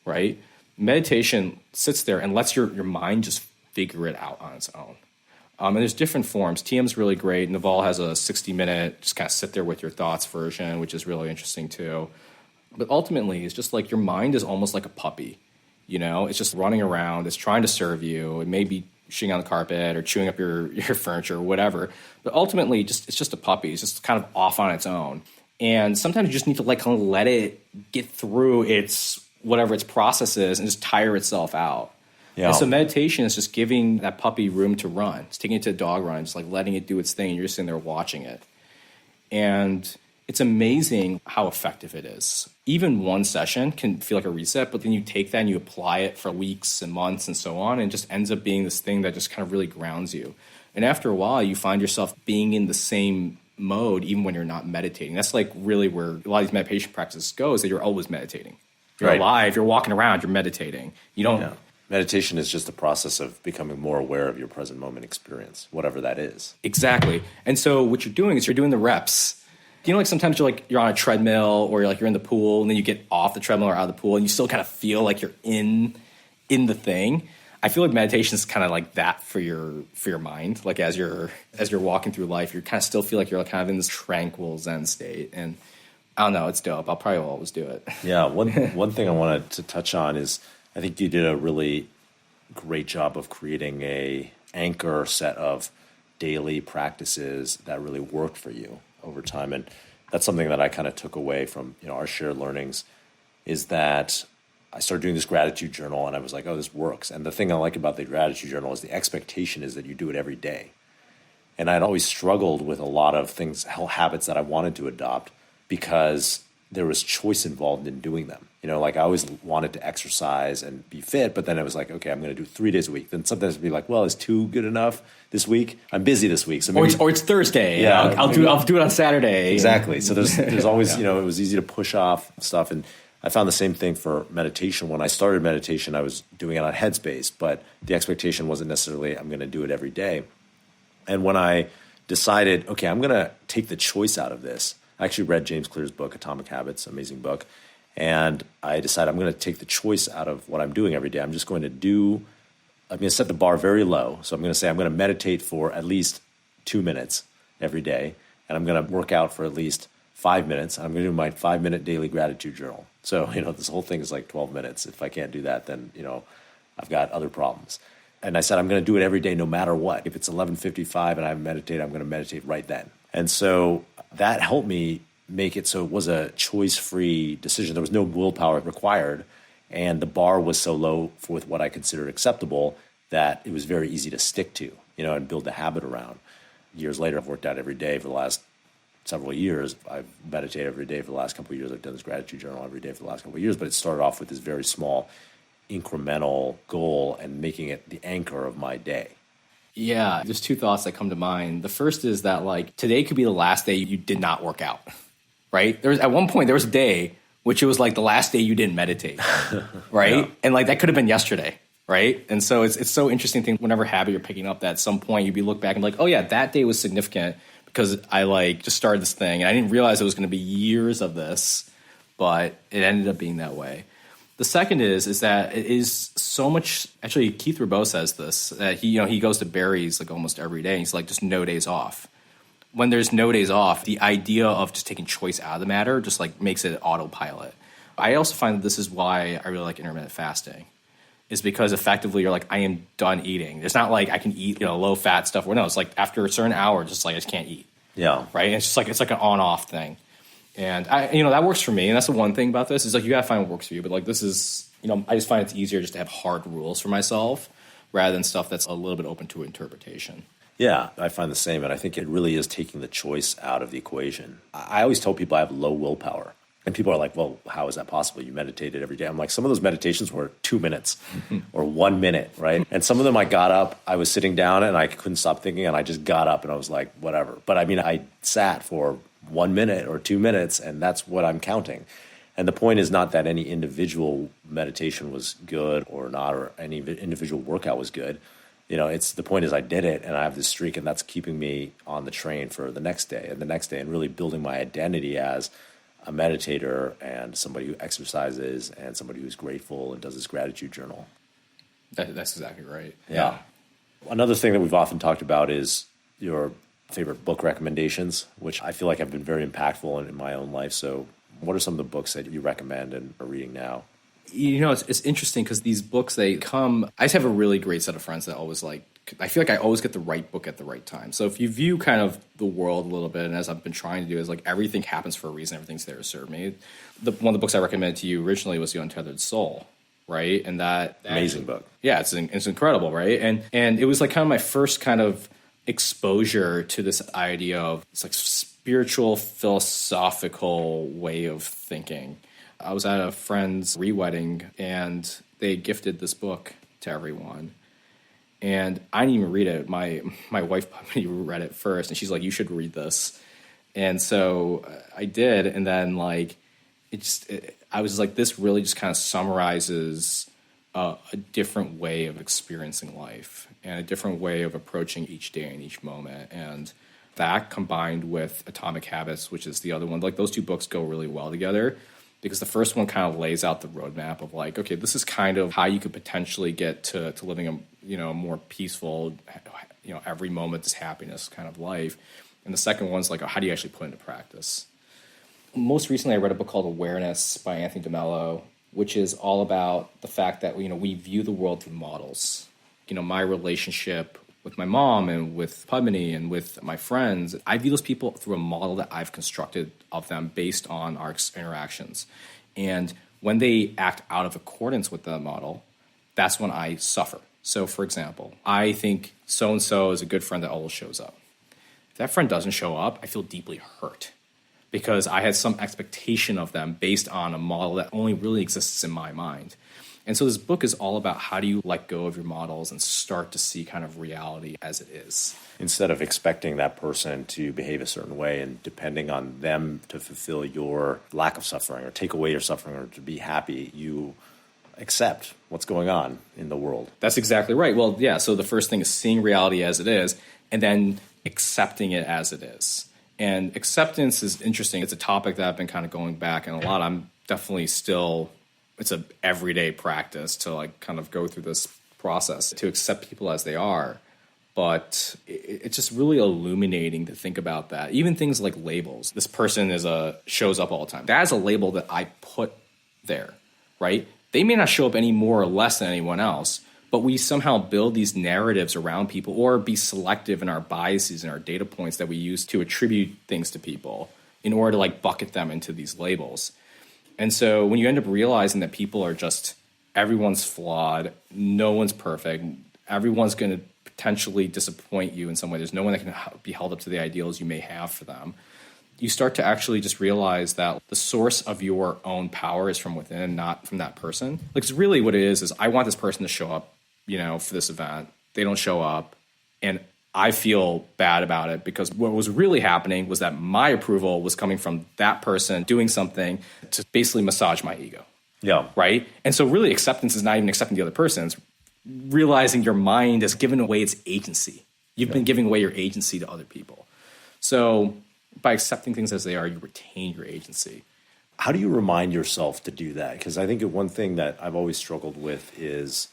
right? Meditation sits there and lets your mind just figure it out on its own. And there's different forms. TM's really great. Naval has a 60-minute, just kind of sit there with your thoughts version, which is really interesting too. But ultimately, it's just like your mind is almost like a puppy. It's just running around. It's trying to serve you. It may be shitting on the carpet or chewing up your furniture or whatever. But ultimately, it's just a puppy. It's just kind of off on its own. And sometimes you just need to like kind of let it get through its whatever its process is and just tire itself out. Yeah. And so meditation is just giving that puppy room to run. It's taking it to a dog run, just like letting it do its thing. And you're just sitting there watching it. And it's amazing how effective it is. Even one session can feel like a reset, but then you take that and you apply it for weeks and months and so on, and it just ends up being this thing that just kind of really grounds you. And after a while, you find yourself being in the same mode even when you're not meditating. That's like really where a lot of these meditation practices go, is that you're always meditating. You're alive, you're walking around, you're meditating. You don't... Yeah. Meditation is just the process of becoming more aware of your present moment experience, whatever that is. Exactly. And so what you're doing is you're doing the reps. Like sometimes you're on a treadmill or you're in the pool and then you get off the treadmill or out of the pool and you still kind of feel like you're in the thing. I feel like meditation is kind of like that for your mind. Like as you're walking through life, you kind of still feel like you're kind of in this tranquil Zen state. And I don't know, it's dope. I'll probably always do it. Yeah. One thing I wanted to touch on is I think you did a really great job of creating a anchor set of daily practices that really worked for you over time. And that's something that I kind of took away from our shared learnings, is that I started doing this gratitude journal and I was like, oh, this works. And the thing I like about the gratitude journal is the expectation is that you do it every day. And I'd always struggled with a lot of things, habits that I wanted to adopt, because there was choice involved in doing them. Like I always wanted to exercise and be fit, but then it was like, okay, I'm going to do 3 days a week. Then sometimes it'd be like, well, is 2 good enough this week? I'm busy this week. So maybe, or it's Thursday. Yeah, I'll do it on Saturday. Exactly. So there's always, it was easy to push off stuff. And I found the same thing for meditation. When I started meditation, I was doing it on Headspace, but the expectation wasn't necessarily I'm going to do it every day. And when I decided, okay, I'm going to take the choice out of this, I actually read James Clear's book, Atomic Habits, amazing book. And I decided I'm going to take the choice out of what I'm doing every day. I'm going to set the bar very low. So I'm going to say I'm going to meditate for at least 2 minutes every day. And I'm going to work out for at least 5 minutes. I'm going to do my 5-minute daily gratitude journal. So, this whole thing is like 12 minutes. If I can't do that, then, I've got other problems. And I said, I'm going to do it every day no matter what. If it's 11:55 and I meditate, I'm going to meditate right then. And so that helped me make it so it was a choice-free decision. There was no willpower required, and the bar was so low with what I considered acceptable that it was very easy to stick to, and build a habit around. Years later, I've worked out every day for the last several years. I've meditated every day for the last couple of years. I've done this gratitude journal every day for the last couple of years, but it started off with this very small incremental goal and making it the anchor of my day. Yeah, there's 2 thoughts that come to mind. The first is that today could be the last day you did not work out, right? At one point there was a day which it was like the last day you didn't meditate, right? Yeah. And that could have been yesterday, right? And so it's so interesting thing, whenever habit you're picking up, that at some point you'd be look back and oh yeah, that day was significant because I just started this thing and I didn't realize it was going to be years of this, but it ended up being that way. The second is that it is so much. Actually, Keith Ribot says this, that he goes to Barry's almost every day. And he's just no days off. When there's no days off, the idea of just taking choice out of the matter just makes it autopilot. I also find that this is why I really like intermittent fasting, is because effectively you're I am done eating. It's not I can eat low fat stuff. No, it's after a certain hour, just I just can't eat. Yeah, right. And it's just it's an on off thing. And that works for me. And that's the one thing about this is you got to find what works for you. But this is, I just find it's easier just to have hard rules for myself rather than stuff that's a little bit open to interpretation. Yeah, I find the same. And I think it really is taking the choice out of the equation. I always tell people I have low willpower. And people are like, well, how is that possible? You meditated every day. I'm like, some of those meditations were 2 minutes or 1 minute, right? And some of them I got up, I was sitting down and I couldn't stop thinking and I just got up and I was like, whatever. But I sat for 1 minute or 2 minutes, and that's what I'm counting. And the point is not that any individual meditation was good or not, or any individual workout was good. It's the point is I did it and I have this streak, and that's keeping me on the train for the next day and the next day, and really building my identity as a meditator and somebody who exercises and somebody who's grateful and does his gratitude journal. That's exactly right. Yeah. Another thing that we've often talked about is your favorite book recommendations, which I feel like have been very impactful in my own life. So what are some of the books that you recommend and are reading now? It's interesting because these books, I just have a really great set of friends that always I feel like I always get the right book at the right time. So if you view kind of the world a little bit, and as I've been trying to do, is everything happens for a reason, everything's there to serve me. One of the books I recommended to you originally was The Untethered Soul, right? And that amazing book. Yeah, it's incredible, right? And it was kind of my first kind of exposure to this idea of spiritual, philosophical way of thinking. I was at a friend's re-wedding, and they gifted this book to everyone. And I didn't even read it. My wife probably read it first, and she's like, "You should read this." And so I did, and then I was like, this really just kind of summarizes a different way of experiencing life and a different way of approaching each day and each moment. And that combined with Atomic Habits, which is the other one, those two books go really well together. Because the first one kind of lays out the roadmap of okay, this is kind of how you could potentially get to living a more peaceful, every moment is happiness kind of life. And the second one's how do you actually put into practice? Most recently, I read a book called Awareness by Anthony DeMello, which is all about the fact that we view the world through models. My relationship with my mom and with Padmini and with my friends, I view those people through a model that I've constructed of them based on our interactions. And when they act out of accordance with the model, that's when I suffer. So, for example, I think so-and-so is a good friend that always shows up. If that friend doesn't show up, I feel deeply hurt because I had some expectation of them based on a model that only really exists in my mind. And so this book is all about how do you let go of your models and start to see kind of reality as it is. Instead of expecting that person to behave a certain way and depending on them to fulfill your lack of suffering or take away your suffering or to be happy, you accept what's going on in the world. That's exactly right. Well, yeah, so the first thing is seeing reality as it is and then accepting it as it is. And acceptance is interesting. It's a topic that I've been kind of going back and a lot. I'm definitely still... It's an everyday practice to kind of go through this process to accept people as they are. But it's just really illuminating to think about that. Even things like labels. This person shows up all the time. That is a label that I put there, right? They may not show up any more or less than anyone else, but we somehow build these narratives around people or be selective in our biases and our data points that we use to attribute things to people in order to bucket them into these labels. And so when you end up realizing that people are everyone's flawed, no one's perfect, everyone's going to potentially disappoint you in some way. There's no one that can be held up to the ideals you may have for them. You start to actually just realize that the source of your own power is from within, not from that person. It's really what it is I want this person to show up, for this event. They don't show up. And I feel bad about it because what was really happening was that my approval was coming from that person doing something to basically massage my ego. Yeah. Right? And so really acceptance is not even accepting the other person. It's realizing your mind has given away its agency. You've been giving away your agency to other people. So by accepting things as they are, you retain your agency. How do you remind yourself to do that? Because I think one thing that I've always struggled with is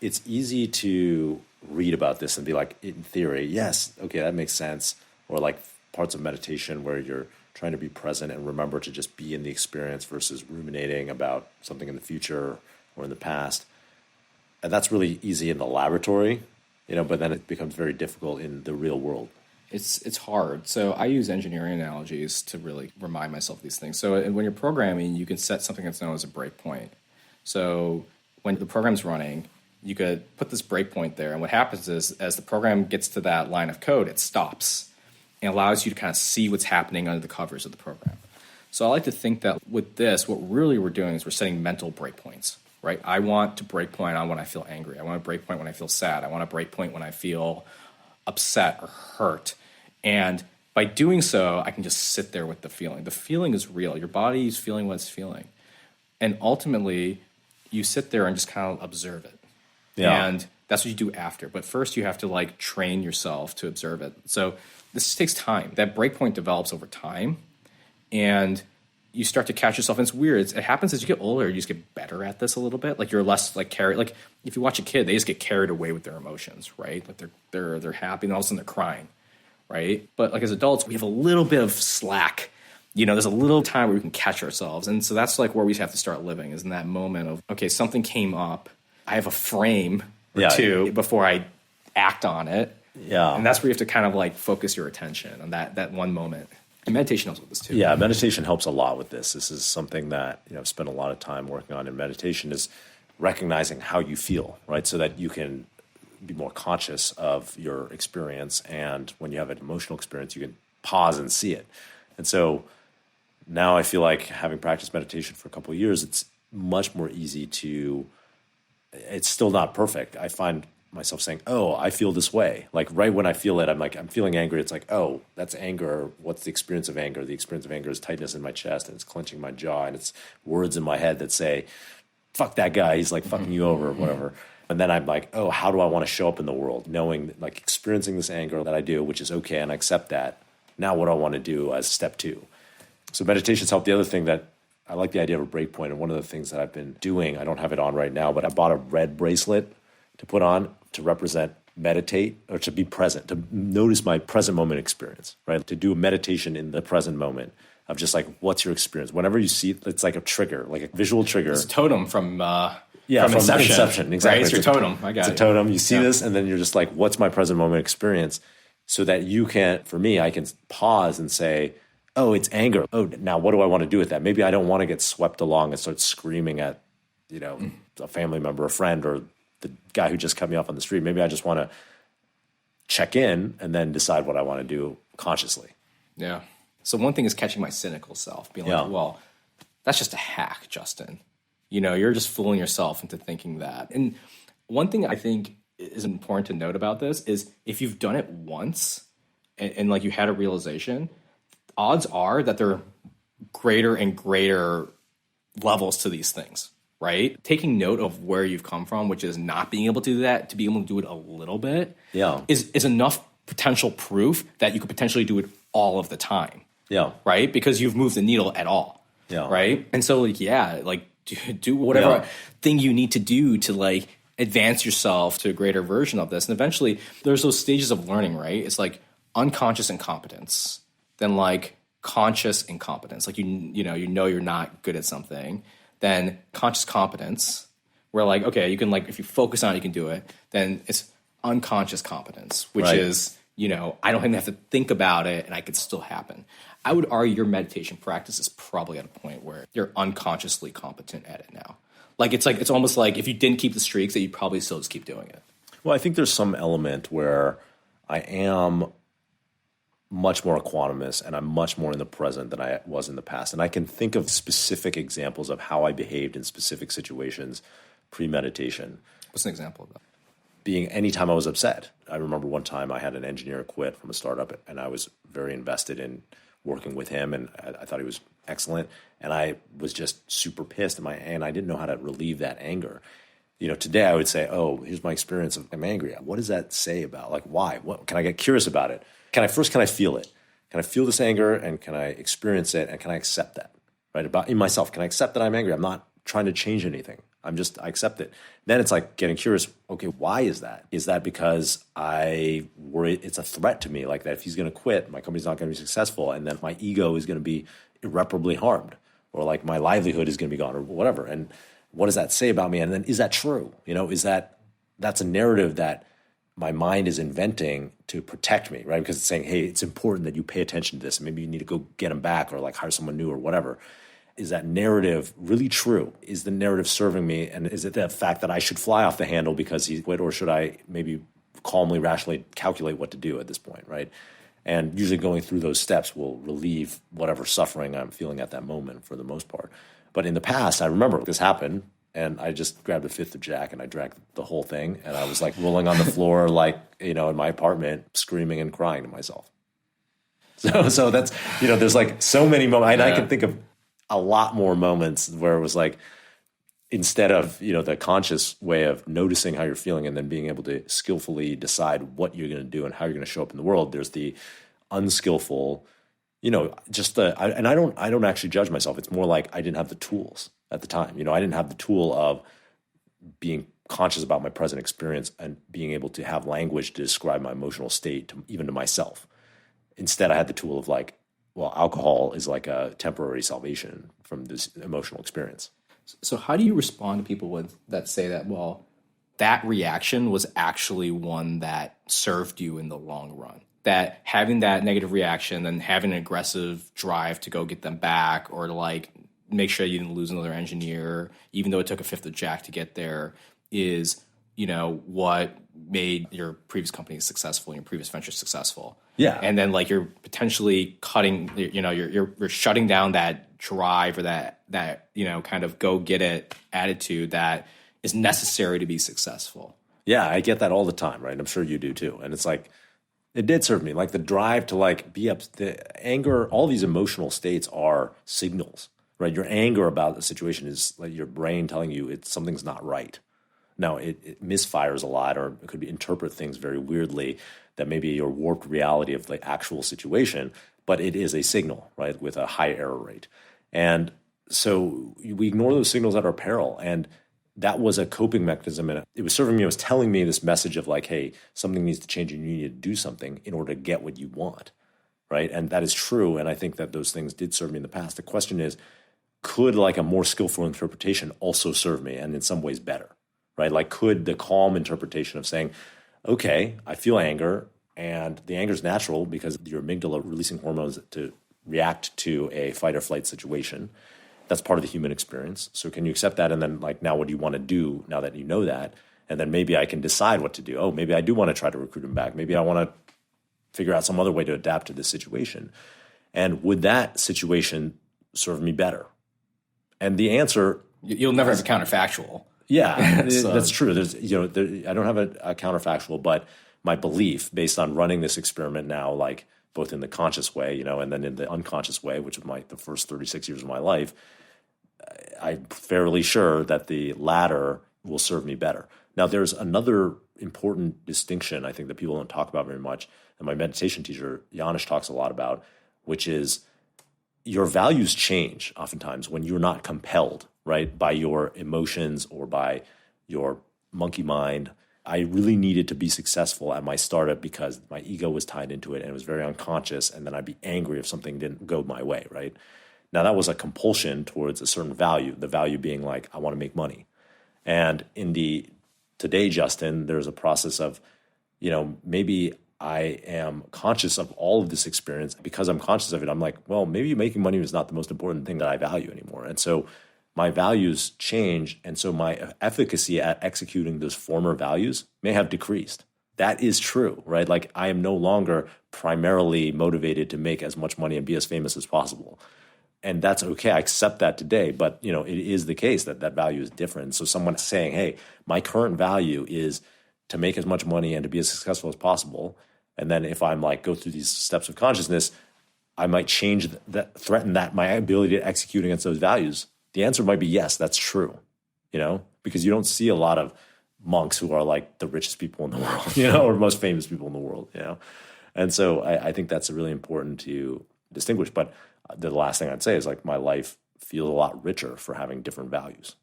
it's easy to read about this and be in theory, yes, okay, that makes sense. Or parts of meditation where you're trying to be present and remember to just be in the experience versus ruminating about something in the future or in the past. And that's really easy in the laboratory, but then it becomes very difficult in the real world. It's hard. So I use engineering analogies to really remind myself of these things. So when you're programming, you can set something that's known as a breakpoint. So when the program's running, you could put this breakpoint there. And what happens is as the program gets to that line of code, it stops and allows you to kind of see what's happening under the covers of the program. So I like to think that with this, what really we're doing is we're setting mental breakpoints, right? I want to breakpoint on when I feel angry. I want to breakpoint when I feel sad. I want to breakpoint when I feel upset or hurt. And By doing so, I can just sit there with the feeling. The feeling is real. Your body is feeling what it's feeling. And ultimately, you sit there and just kind of observe it. Yeah. And that's what you do after. But first, you have to like train yourself to observe it. So this takes time. That breakpoint develops over time. And you start to catch yourself. And it's weird. It happens as you get older. You just get better at this a little bit. Like you're less like carried. Like if you watch a kid, they just get carried away with their emotions, right? Like they're happy and all of a sudden they're crying, right? But like as adults, we have a little bit of slack. You know, there's a little time where we can catch ourselves. And so that's like where we have to start living, is in that moment of, okay, something came up. I have a frame or two before I act on it. Yeah. And that's where you have to kind of like focus your attention on that one moment. And meditation helps with this too. Yeah, meditation helps a lot with this. This is something that, I've spent a lot of time working on in meditation, is recognizing how you feel, right? So that you can be more conscious of your experience. And when you have an emotional experience, you can pause and see it. And so now I feel like, having practiced meditation for a couple of years, it's much more easy to, it's still not perfect. I find myself saying, oh, I feel this way. Like right when I feel it, I'm like, I'm feeling angry. It's like, oh, that's anger. What's the experience of anger? The experience of anger is tightness in my chest, and it's clenching my jaw, and it's words in my head that say, fuck that guy. He's like fucking you over or whatever. And then I'm like, oh, how do I want to show up in the world? Knowing, like, experiencing this anger that I do, which is okay, and I accept that. Now what do I want to do as step 2? So meditation's helped. The other thing that I like, the idea of a break point, and one of the things that I've been doing, I don't have it on right now, but I bought a red bracelet to put on to represent meditate, or to be present, to notice my present moment experience, right? To do a meditation in the present moment of just like, what's your experience? Whenever you see it, it's like a trigger, like a visual trigger. It's a totem from from Inception. Exactly. Right? It's your totem. I got it. It's a totem. You see this, and then you're just like, what's my present moment experience? So that you can, for me, I can pause and say, oh, it's anger. Oh, now what do I want to do with that? Maybe I don't want to get swept along and start screaming at, a family member, a friend, or the guy who just cut me off on the street. Maybe I just want to check in and then decide what I want to do consciously. Yeah. So one thing is catching my cynical self, being like, well, that's just a hack, Justin. You're just fooling yourself into thinking that. And one thing I think is important to note about this is, if you've done it once and like you had a realization, odds are that there are greater and greater levels to these things. Right? Taking note of where you've come from, which is not being able to do that, to be able to do it a little bit, is enough potential proof that you could potentially do it all of the time. Yeah. Right? Because you've moved the needle at all. Yeah. Right? And so do whatever thing you need to do to like advance yourself to a greater version of this. And eventually there's those stages of learning, right? It's like unconscious incompetence, then like conscious incompetence. Like, you're not good at something. Then conscious competence, where like, okay, you can like, if you focus on it, you can do it. Then it's unconscious competence, which is, I don't even have to think about it and I could still happen. I would argue your meditation practice is probably at a point where you're unconsciously competent at it now. Like, it's almost like if you didn't keep the streaks, that you'd probably still just keep doing it. Well, I think there's some element where I am much more equanimous, and I'm much more in the present than I was in the past. And I can think of specific examples of how I behaved in specific situations pre-meditation. What's an example of that? Being anytime I was upset. I remember one time I had an engineer quit from a startup, and I was very invested in working with him, and I thought he was excellent. And I was just super pissed, and I didn't know how to relieve that anger. Today I would say, oh, here's my experience of I'm angry. What does that say about, like, why? What can I get curious about it? Can I feel it? Can I feel this anger, and can I experience it, and can I accept that, right? About in myself, can I accept that I'm angry? I'm not trying to change anything. I accept it. Then it's like getting curious. Okay, why is that? Is that because I worry it's a threat to me, like that if he's going to quit, my company's not going to be successful, and then my ego is going to be irreparably harmed, or like my livelihood is going to be gone, or whatever. And what does that say about me? And then, is that true? That's a narrative that my mind is inventing to protect me, right? Because it's saying, hey, it's important that you pay attention to this. Maybe you need to go get him back, or like hire someone new, or whatever. Is that narrative really true? Is the narrative serving me? And is it the fact that I should fly off the handle because he quit, or should I maybe calmly, rationally calculate what to do at this point, right? And usually going through those steps will relieve whatever suffering I'm feeling at that moment for the most part. But in the past, I remember this happened, and I just grabbed a fifth of Jack and I drank the whole thing. And I was like rolling on the floor, like, in my apartment, screaming and crying to myself. So that's, there's like so many moments. And I Yeah. can think of a lot more moments where it was like, instead of, the conscious way of noticing how you're feeling and then being able to skillfully decide what you're going to do and how you're going to show up in the world, there's the unskillful, and I don't actually judge myself. It's more like I didn't have the tools at the time. I didn't have the tool of being conscious about my present experience and being able to have language to describe my emotional state, even to myself. Instead, I had the tool of like, well, alcohol is like a temporary salvation from this emotional experience. So how do you respond to people that say that, well, that reaction was actually one that served you in the long run? That having that negative reaction and having an aggressive drive to go get them back, or to like make sure you didn't lose another engineer, even though it took a fifth of Jack to get there, is, what made your previous company successful and your previous venture successful. Yeah. And then like you're potentially cutting, you're shutting down that drive or that kind of go get it attitude that is necessary to be successful. Yeah, I get that all the time, right? I'm sure you do too. And it's like, it did serve me. Like the drive to like be up, the anger, all these emotional states are signals, right? Your anger about the situation is like your brain telling you something's not right. Now, it misfires a lot, or it could interpret things very weirdly, that maybe your warped reality of the actual situation, but it is a signal, right, with a high error rate. And so we ignore those signals at our peril. And that was a coping mechanism. And it was serving me, it was telling me this message of like, hey, something needs to change and you need to do something in order to get what you want, right? And that is true. And I think that those things did serve me in the past. The question is, could like a more skillful interpretation also serve me, and in some ways better, right? Like could the calm interpretation of saying, okay, I feel anger, and the anger is natural because your amygdala releasing hormones to react to a fight or flight situation. That's part of the human experience. So can you accept that? And then like, now what do you want to do now that you know that? And then maybe I can decide what to do. Oh, maybe I do want to try to recruit him back. Maybe I want to figure out some other way to adapt to this situation. And would that situation serve me better? And the answer... You'll never have a counterfactual. Yeah, that's true. There's, I don't have a counterfactual, but my belief based on running this experiment now, like both in the conscious way, and then in the unconscious way, which was the first 36 years of my life, I'm fairly sure that the latter will serve me better. Now, there's another important distinction I think that people don't talk about very much, and my meditation teacher, Janusz, talks a lot about, which is your values change oftentimes when you're not compelled, right, by your emotions or by your monkey mind. I really needed to be successful at my startup because my ego was tied into it and it was very unconscious, and then I'd be angry if something didn't go my way, right? Now, that was a compulsion towards a certain value, the value being like, I want to make money. And in the today, Justin, there's a process of, maybe I am conscious of all of this experience. Because I'm conscious of it, I'm like, well, maybe making money is not the most important thing that I value anymore. And so my values change, and so my efficacy at executing those former values may have decreased. That is true, right? Like I am no longer primarily motivated to make as much money and be as famous as possible. And that's okay. I accept that today, but it is the case that that value is different. So someone saying, hey, my current value is to make as much money and to be as successful as possible. And then if I'm like go through these steps of consciousness, I might change that, threaten that my ability to execute against those values. The answer might be yes, that's true, because you don't see a lot of monks who are like the richest people in the world, or most famous people in the world, And so I think that's really important to distinguish. But the last thing I'd say is like my life feels a lot richer for having different values,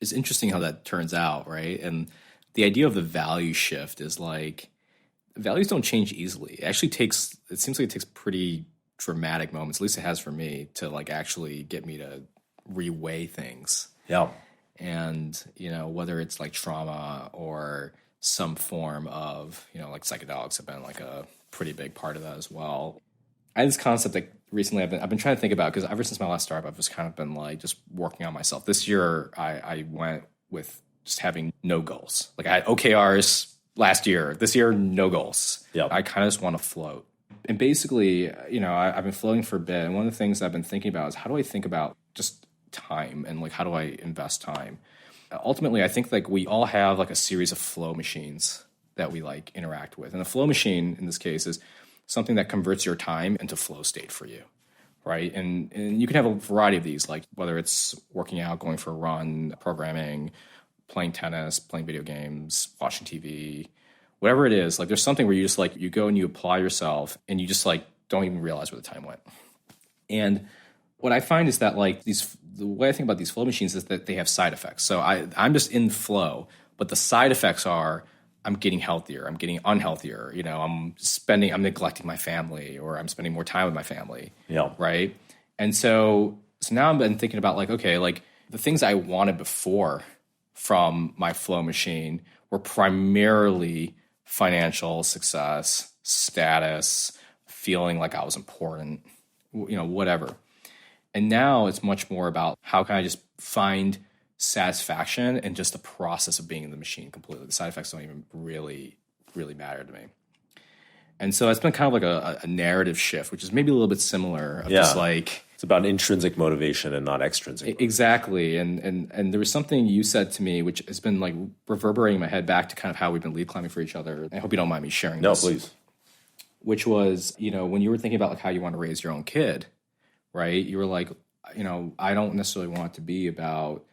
It's interesting how that turns out, right? And the idea of the value shift is like values don't change easily. It seems like it takes pretty dramatic moments, at least it has for me, to like actually get me to reweigh things. Yeah. And, whether it's like trauma or some form of, like psychedelics have been like a pretty big part of that as well. I had this concept that recently I've been trying to think about, because ever since my last startup, I've just kind of been like just working on myself. This year, I went with just having no goals. Like I had OKRs last year. This year, no goals. Yep. I kind of just want to float. And basically, I've been floating for a bit. And one of the things I've been thinking about is how do I think about just time and like how do I invest time? Ultimately, I think like we all have like a series of flow machines that we like interact with. And a flow machine in this case is something that converts your time into flow state for you, right? And you can have a variety of these, like whether it's working out, going for a run, programming, playing tennis, playing video games, watching TV, whatever it is. Like there's something where you just like, you go and you apply yourself and you just like don't even realize where the time went. And what I find is that like the way I think about these flow machines is that they have side effects. So I'm just in flow, but the side effects are I'm getting healthier, I'm getting unhealthier, I'm neglecting my family, or I'm spending more time with my family. Yeah. Right. And so now I've been thinking about like, okay, like the things I wanted before from my flow machine were primarily financial success, status, feeling like I was important, whatever. And now it's much more about how can I just find satisfaction in just the process of being in the machine completely. The side effects don't even really, really matter to me. And so it's been kind of like a narrative shift, which is maybe a little bit similar. Of just like it's about intrinsic motivation and not extrinsic motivation. Exactly. And there was something you said to me, which has been like reverberating in my head back to kind of how we've been lead climbing for each other. I hope you don't mind me sharing this. No, please. Which was, when you were thinking about like how you want to raise your own kid, right? You were like, I don't necessarily want it to be about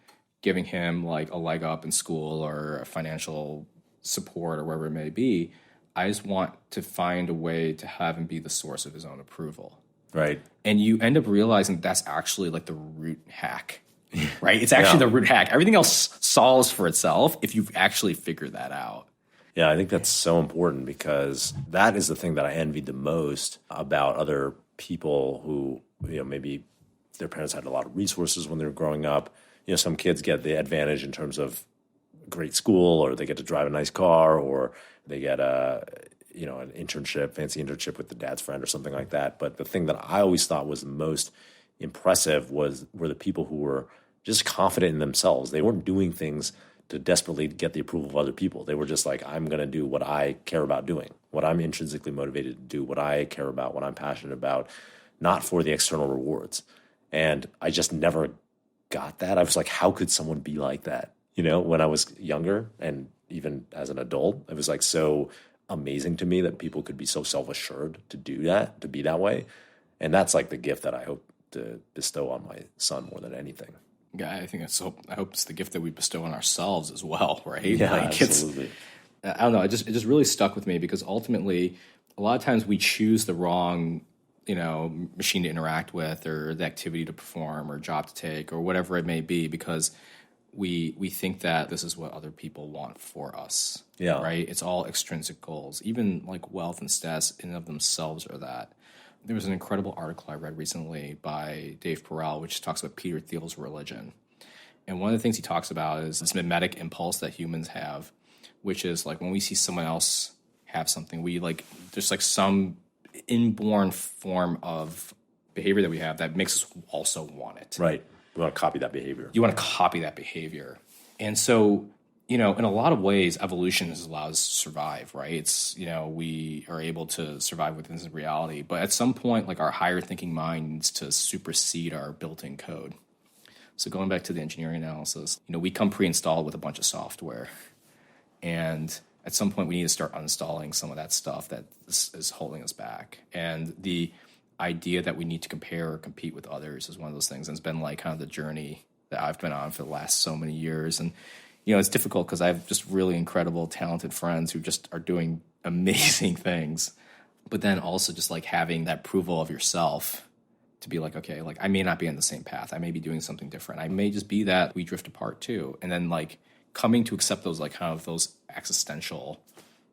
giving him like a leg up in school or financial support or wherever it may be. I just want to find a way to have him be the source of his own approval. Right. And you end up realizing that's actually like the root hack, right? It's actually the root hack. Everything else solves for itself if you've actually figured that out. Yeah, I think that's so important because that is the thing that I envied the most about other people who, maybe their parents had a lot of resources when they were growing up. Some kids get the advantage in terms of great school, or they get to drive a nice car, or they get an internship, fancy internship with the dad's friend or something like that. But the thing that I always thought was the most impressive were the people who were just confident in themselves. They weren't doing things to desperately get the approval of other people. They were just like, I'm going to do what I care about doing, what I'm intrinsically motivated to do, what I care about, what I'm passionate about, not for the external rewards. And I just never got that. I was like, how could someone be like that? When I was younger and even as an adult, it was like so amazing to me that people could be so self-assured to do that, to be that way. And that's like the gift that I hope to bestow on my son more than anything. Yeah, I hope it's the gift that we bestow on ourselves as well, right? Yeah, like absolutely. I don't know. It just really stuck with me because ultimately, a lot of times we choose the wrong, machine to interact with, or the activity to perform, or job to take, or whatever it may be, because we think that this is what other people want for us. Yeah. Right? It's all extrinsic goals. Even like wealth and status in and of themselves are that. There was an incredible article I read recently by Dave Perel, which talks about Peter Thiel's religion. And one of the things he talks about is this mimetic impulse that humans have, which is like when we see someone else have something, we like, there's like some inborn form of behavior that we have that makes us also want it. Right. You want to copy that behavior. You want to copy that behavior. And so, in a lot of ways, evolution has allowed us to survive, right? It's, we are able to survive within this reality. But at some point, like our higher thinking mind needs to supersede our built-in code. So going back to the engineering analysis, we come pre-installed with a bunch of software. And at some point, we need to start uninstalling some of that stuff that is holding us back. And the idea that we need to compare or compete with others is one of those things. And it's been like kind of the journey that I've been on for the last so many years. And it's difficult because I have just really incredible, talented friends who just are doing amazing things. But then also just like having that approval of yourself to be like, okay, like I may not be on the same path. I may be doing something different. I may just be that we drift apart too. And then like coming to accept those like kind of those existential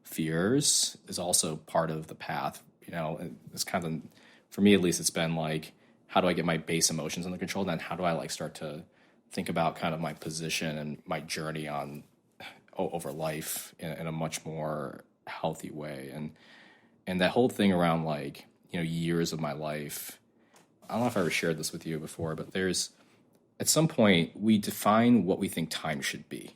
fears is also part of the path. It's kind of, for me at least, it's been like, how do I get my base emotions under control? Then how do I like start to think about kind of my position and my journey on over life in a much more healthy way. And that whole thing around like, years of my life, I don't know if I ever shared this with you before, but there's, at some point we define what we think time should be,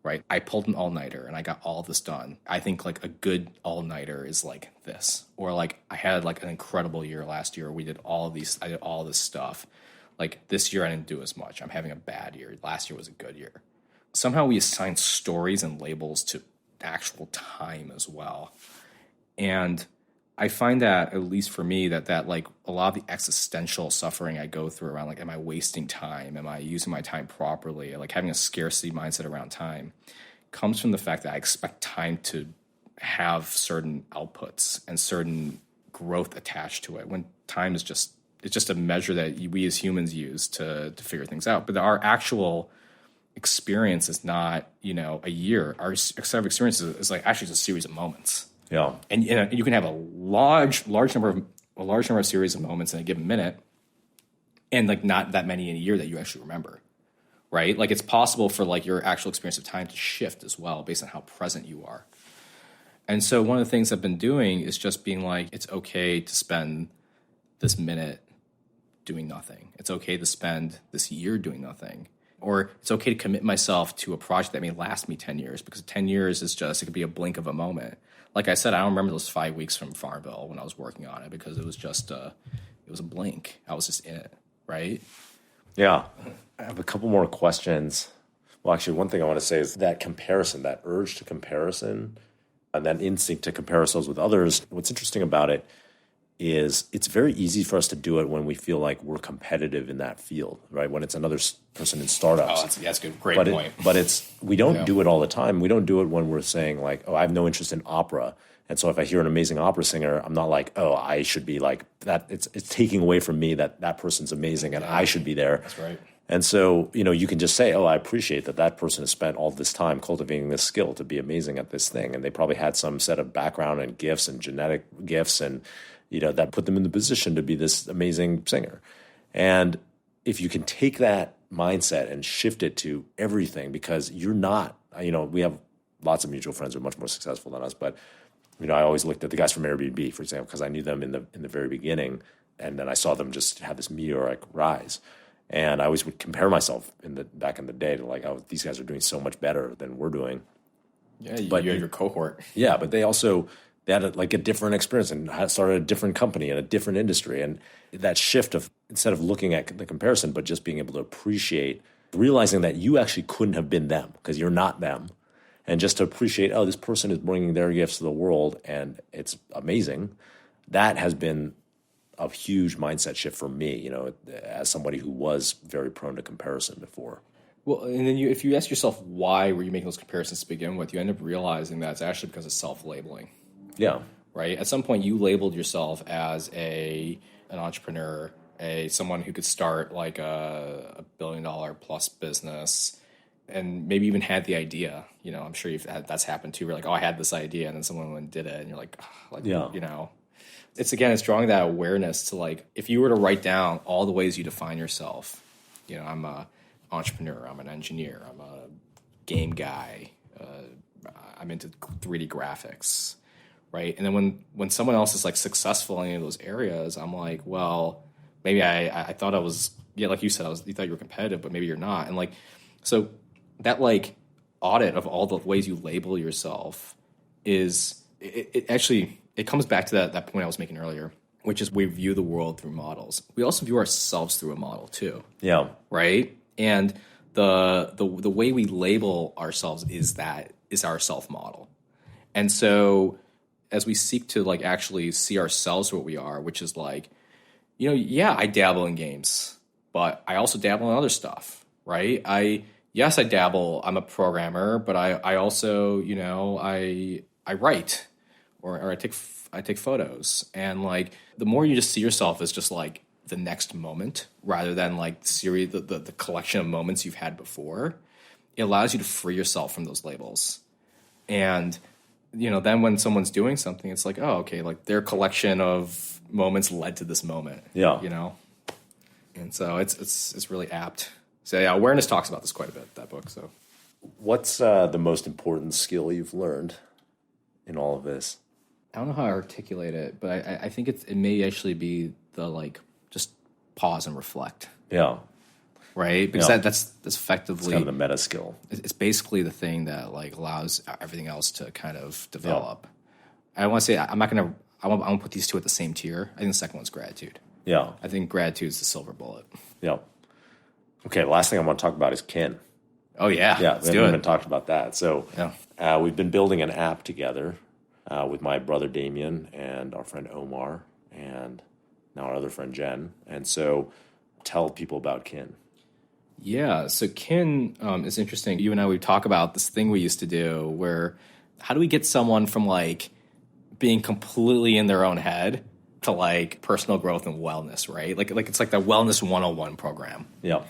right? I pulled an all-nighter and I got all this done. I think like a good all-nighter is like this, or like I had like an incredible year last year. I did all this stuff. Like this year I didn't do as much. I'm having a bad year. Last year was a good year. Somehow we assign stories and labels to actual time as well. And I find that, at least for me, that like a lot of the existential suffering I go through around like, am I wasting time? Am I using my time properly? Like having a scarcity mindset around time comes from the fact that I expect time to have certain outputs and certain growth attached to it, when time is just, it's just a measure that we as humans use to figure things out. But our actual experience is not, a year. Our set of experiences is like actually just a series of moments. Yeah. And you can have a large number of series of moments in a given minute, and like not that many in a year that you actually remember, right? Like it's possible for like your actual experience of time to shift as well based on how present you are. And so one of the things I've been doing is just being like, it's okay to spend this minute doing nothing. It's okay to spend this year doing nothing. Or it's okay to commit myself to a project that may last me 10 years, because 10 years is just, it could be a blink of a moment. Like I said, I don't remember those 5 weeks from Farmville when I was working on it, because it was just, it was a blink. I was just in it, right? Yeah. I have a couple more questions. Well, actually, one thing I want to say is that comparison, that urge to comparison, and that instinct to compare ourselves with others. What's interesting about it is it's very easy for us to do it when we feel like we're competitive in that field, right? When it's another person in startups. Oh, that's good. Great point. But we don't do it all the time. We don't do it when we're saying like, oh, I have no interest in opera. And so if I hear an amazing opera singer, I'm not like, oh, I should be like that. It's taking away from me that person's amazing and I should be there. That's right. And so, you can just say, oh, I appreciate that person has spent all this time cultivating this skill to be amazing at this thing. And they probably had some set of background and gifts and genetic gifts and, that put them in the position to be this amazing singer. And if you can take that mindset and shift it to everything, because you're not, we have lots of mutual friends who are much more successful than us, but, I always looked at the guys from Airbnb, for example, because I knew them in the very beginning, and then I saw them just have this meteoric rise. And I always would compare myself back in the day to like, oh, these guys are doing so much better than we're doing. Yeah, you had your cohort. Yeah, but they had a different experience and started a different company in a different industry. And that shift of, instead of looking at the comparison, but just being able to appreciate, realizing that you actually couldn't have been them because you're not them. And just to appreciate, oh, this person is bringing their gifts to the world and it's amazing. That has been a huge mindset shift for me, as somebody who was very prone to comparison before. Well, and then if you ask yourself why were you making those comparisons to begin with, you end up realizing that it's actually because of self-labeling. Yeah. Right? At some point, you labeled yourself as an entrepreneur, someone who could start like a $1 billion plus business, and maybe even had the idea. I'm sure that's happened too. You're like, oh, I had this idea, and then someone went and did it, and you're like, oh, yeah. It's drawing that awareness to like, if you were to write down all the ways you define yourself, I'm a entrepreneur, I'm an engineer, I'm a game guy, I'm into 3D graphics. Right. And then when someone else is like successful in any of those areas, I'm like, well, maybe I thought I was, like you said, you thought you were competitive, but maybe you're not. And like, so that like audit of all the ways you label yourself is, it comes back to that point I was making earlier, which is we view the world through models. We also view ourselves through a model too. Yeah. Right. And the way we label ourselves is our self model. And so, as we seek to like actually see ourselves for what we are, which is like, I dabble in games, but I also dabble in other stuff, right? I dabble. I'm a programmer, but I also, I write or I take photos, and like the more you just see yourself as just like the next moment rather than like the collection of moments you've had before, it allows you to free yourself from those labels. And then when someone's doing something, it's like, oh, okay, like their collection of moments led to this moment. Yeah. And so it's really apt. So yeah, awareness talks about this quite a bit, that book. So what's the most important skill you've learned in all of this? I don't know how I articulate it, but I think it may actually be the like just pause and reflect. Yeah. Right? Because that's effectively... It's kind of the meta skill. It's basically the thing that like allows everything else to kind of develop. Yeah. I want to say, I want to put these two at the same tier. I think the second one's gratitude. Yeah. I think gratitude is the silver bullet. Yeah. Okay, the last thing I want to talk about is kin. Oh, yeah. Yeah, we haven't even talked about that. So we've been building an app together. with my brother Damien and our friend Omar and now our other friend Jen. And so tell people about Kin. Yeah, so Kin is interesting. You and I, we talk about this thing we used to do where how do we get someone from like being completely in their own head to like personal growth and wellness, right? Like it's like the Wellness 101 program. Yeah.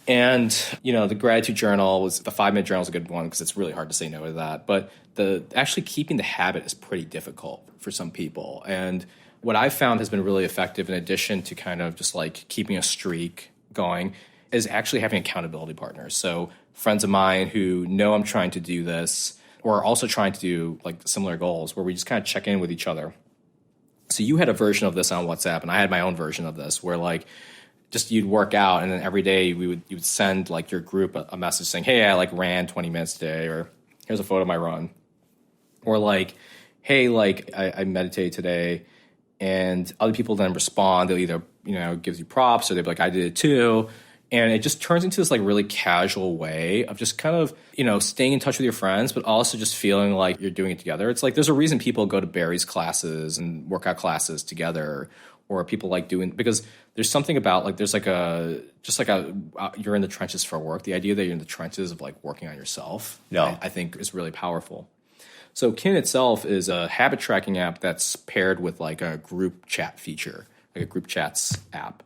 And, you know, the gratitude journal was the 5-minute journal is a good one because it's really hard to say no to that. But the actually keeping the habit is pretty difficult for some people. And what I found has been really effective in addition to kind of just like keeping a streak going is actually having accountability partners. So friends of mine who know I'm trying to do this or are also trying to do like similar goals where we just kind of check in with each other. So you had a version of this on WhatsApp and I had my own version of this where like just you'd work out and then every day you would send like your group a message saying, hey, I like ran 20 minutes today, or here's a photo of my run. Or like, hey, like I meditated today, and other people then respond. They'll either, you know, gives you props or they'll be like, I did it too. And it just turns into this like really casual way of just kind of, you know, staying in touch with your friends, but also just feeling like you're doing it together. It's like there's a reason people go to Barry's classes and workout classes together, or people like doing, because there's something about like there's like a just like a you're in the trenches for work. The idea that you're in the trenches of like working on yourself, I think is really powerful. So Kin itself is a habit tracking app that's paired with like a group chat feature, like a group chats app.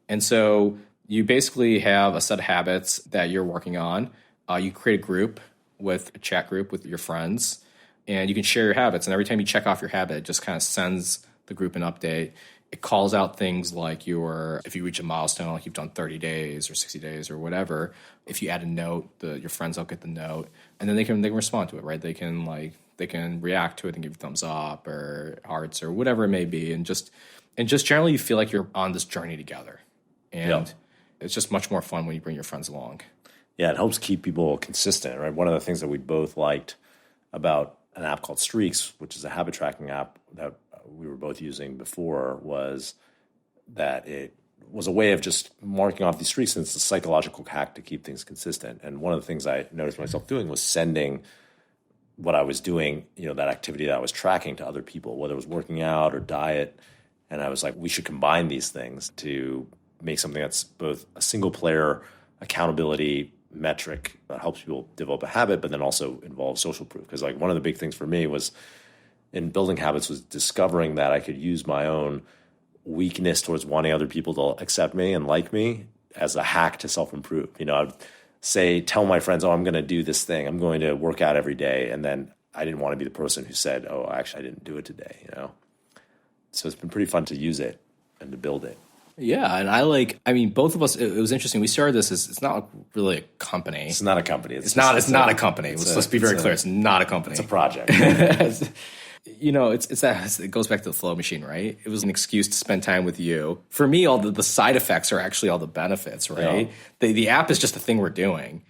And so you basically have a set of habits that you're working on. You create a group with a chat group with your friends, and you can share your habits. And every time you check off your habit, it just kind of sends the group an update. It calls out things like if you reach a milestone, like you've done 30 days or 60 days or whatever. If you add a note, your friends will get the note, and then they can respond to it, right? They can react to it and give you thumbs up or hearts or whatever it may be, and just generally you feel like you're on this journey together, and it's just much more fun when you bring your friends along. Yeah, it helps keep people consistent, right? One of the things that we both liked about an app called Streaks, which is a habit tracking app that we were both using before, was that it was a way of just marking off these streaks, and it's a psychological hack to keep things consistent. And one of the things I noticed myself doing was sending what I was doing, you know, that activity that I was tracking to other people, whether it was working out or diet. And I was like, we should combine these things to make something that's both a single player accountability metric that helps people develop a habit, but then also involves social proof. Because like one of the big things for me was in building habits was discovering that I could use my own weakness towards wanting other people to accept me and like me as a hack to self-improve. You know, I'd tell my friends, oh, I'm going to do this thing. I'm going to work out every day. And then I didn't want to be the person who said, oh, actually, I didn't do it today, you know? So it's been pretty fun to use it and to build it. Yeah, and both of us, it was interesting. We started this as, it's not really a company. It's not a company. It's not a company. Let's be very clear. It's not a company. It's a project. You know, it goes back to the flow machine, right? It was an excuse to spend time with you. For me, all the side effects are actually all the benefits, right? Yeah. The app is just the thing we're doing.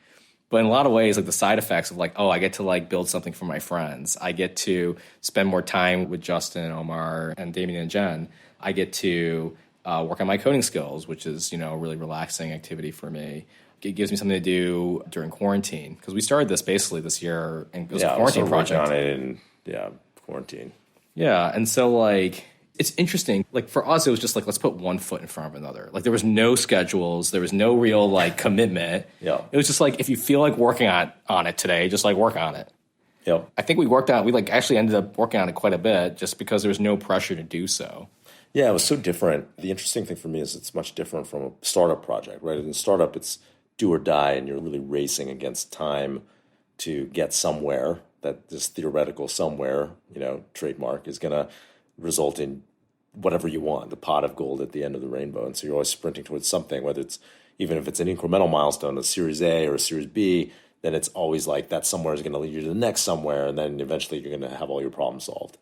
But in a lot of ways, like the side effects of like, oh, I get to like build something for my friends. I get to spend more time with Justin and Omar and Damien and Jen. I get to work on my coding skills, which is, you know, a really relaxing activity for me. It gives me something to do during quarantine, because we started this basically this year, and it was a quarantine project. On it in, quarantine. Yeah, and so like it's interesting. Like for us, it was just like let's put one foot in front of another. Like there was no schedules, there was no real like commitment. Yeah, it was just like if you feel like working on it today, just like work on it. Yeah, I think we like actually ended up working on it quite a bit, just because there was no pressure to do so. Yeah, it was so different. The interesting thing for me is it's much different from a startup project, right? In a startup, it's do or die, and you're really racing against time to get somewhere. That this theoretical somewhere, you know, trademark is going to result in whatever you want, the pot of gold at the end of the rainbow. And so you're always sprinting towards something, whether it's, even if it's an incremental milestone, a Series A or a Series B, then it's always like that somewhere is going to lead you to the next somewhere, and then eventually you're going to have all your problems solved.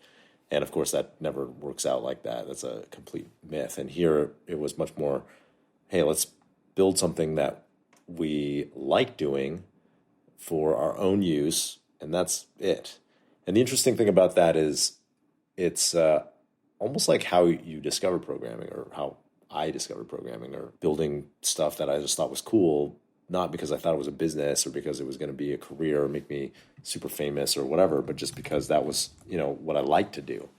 And of course, that never works out like that. That's a complete myth. And here it was much more, hey, let's build something that we like doing for our own use, and that's it. And the interesting thing about that is it's almost like how you discover programming, or how I discovered programming, or building stuff that I just thought was cool. not because I thought it was a business or because it was going to be a career or make me super famous or whatever, but just because that was, what I like to do.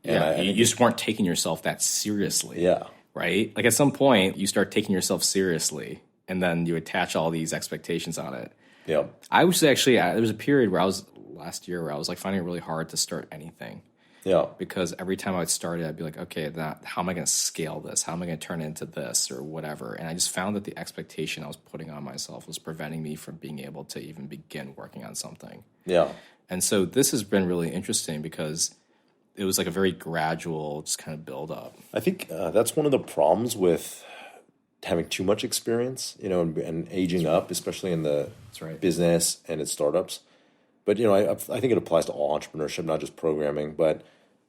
Yeah, you just weren't taking yourself that seriously. Yeah. Right? Like at some point, you start taking yourself seriously, and then you attach all these expectations on it. Yeah. I was actually, there was a period last year where I was like finding it really hard to start anything. Yeah. Because every time I would start it, I'd be like, okay, how am I going to scale this? How am I going to turn it into this or whatever? And I just found that the expectation I was putting on myself was preventing me from being able to even begin working on something. Yeah. And so this has been really interesting because it was like a very gradual just kind of build up. I think that's one of the problems with having too much experience, and aging up, especially in the business and its startups. But, I think it applies to all entrepreneurship, not just programming. But,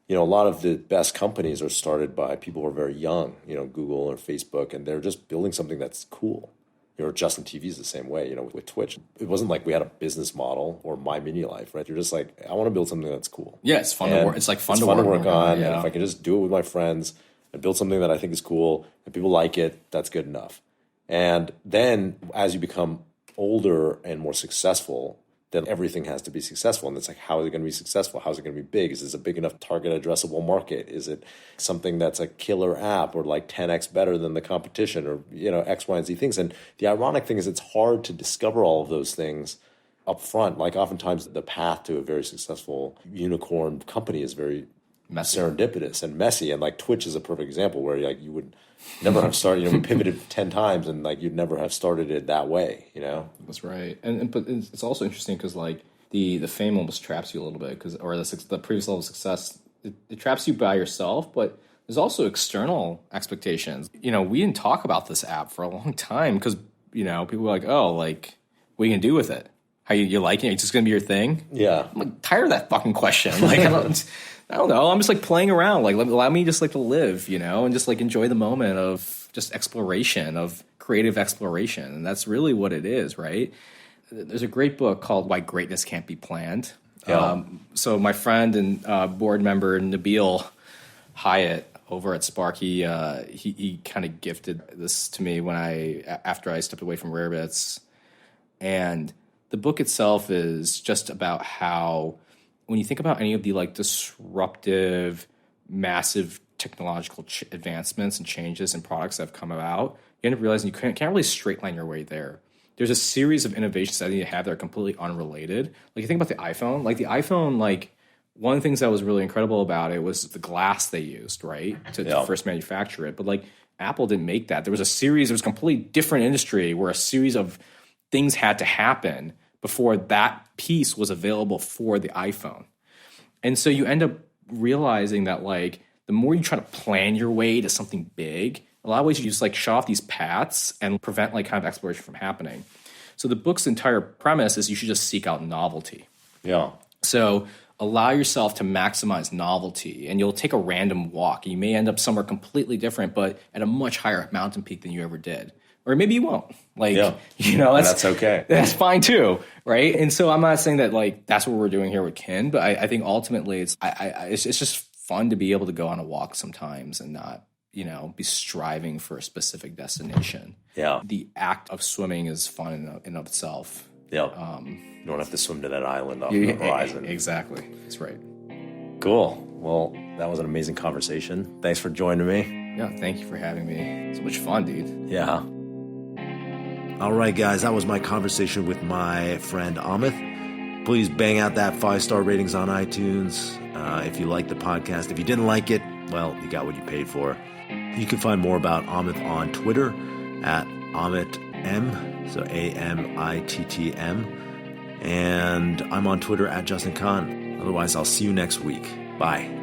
a lot of the best companies are started by people who are very young, Google or Facebook, and they're just building something that's cool. Justin TV is the same way, with Twitch. It wasn't like we had a business model or My Mini Life, right? You're just like, I want to build something that's cool. Yeah, it's fun to work. It's like fun to work on. Yeah. And if I can just do it with my friends and build something that I think is cool and people like it, that's good enough. And then as you become older and more successful, then everything has to be successful. And it's like, how is it going to be successful? How is it going to be big? Is this a big enough target addressable market? Is it something that's a killer app or like 10x better than the competition or, X, Y, and Z things? And the ironic thing is it's hard to discover all of those things up front. Like oftentimes the path to a very successful unicorn company is very serendipitous and messy. And like Twitch is a perfect example where like you would never have started, we pivoted 10 times and like you'd never have started it that way, That's right. But it's also interesting because like the fame almost traps you a little bit or the previous level of success, it traps you by yourself, but there's also external expectations. We didn't talk about this app for a long time because, people were like, oh, like, what are you going to do with it? How you like it? It's just going to be your thing? Yeah. I'm like tired of that fucking question. Like, I don't know. I'm just like playing around. Like, allow me just like to live, and just like enjoy the moment of just exploration, of creative exploration. And that's really what it is, right? There's a great book called Why Greatness Can't Be Planned. Yeah. So my friend and board member Nabil Hyatt over at Spark, he kind of gifted this to me after I stepped away from Rarebits. And the book itself is just about how when you think about any of the like disruptive, massive technological advancements and changes and products that have come about, you end up realizing you can't really straight line your way there. There's a series of innovations that you have that are completely unrelated. Like you think about the iPhone, like one of the things that was really incredible about it was the glass they used, right, to first manufacture it. But like Apple didn't make that. There was a completely different industry where a series of things had to happen before that piece was available for the iPhone. And so you end up realizing that like the more you try to plan your way to something big, a lot of ways you just like shut off these paths and prevent like kind of exploration from happening. So the book's entire premise is you should just seek out novelty. Yeah. So allow yourself to maximize novelty and you'll take a random walk. You may end up somewhere completely different, but at a much higher mountain peak than you ever did. Or maybe you won't. That's okay. That's fine too, right? And so I'm not saying that like that's what we're doing here with Kin, but I think ultimately it's just fun to be able to go on a walk sometimes and not be striving for a specific destination. Yeah. The act of swimming is fun in of itself. Yeah. You don't have to swim to that island off the horizon. Exactly. That's right. Cool. Well, that was an amazing conversation. Thanks for joining me. Yeah. Thank you for having me. So much fun, dude. Yeah. All right, guys, that was my conversation with my friend Amit. Please bang out that 5-star ratings on iTunes. If you like the podcast, if you didn't like it, well, you got what you paid for. You can find more about Amit on Twitter at AmitM, so AMITTM. And I'm on Twitter at Justin Khan. Otherwise, I'll see you next week. Bye.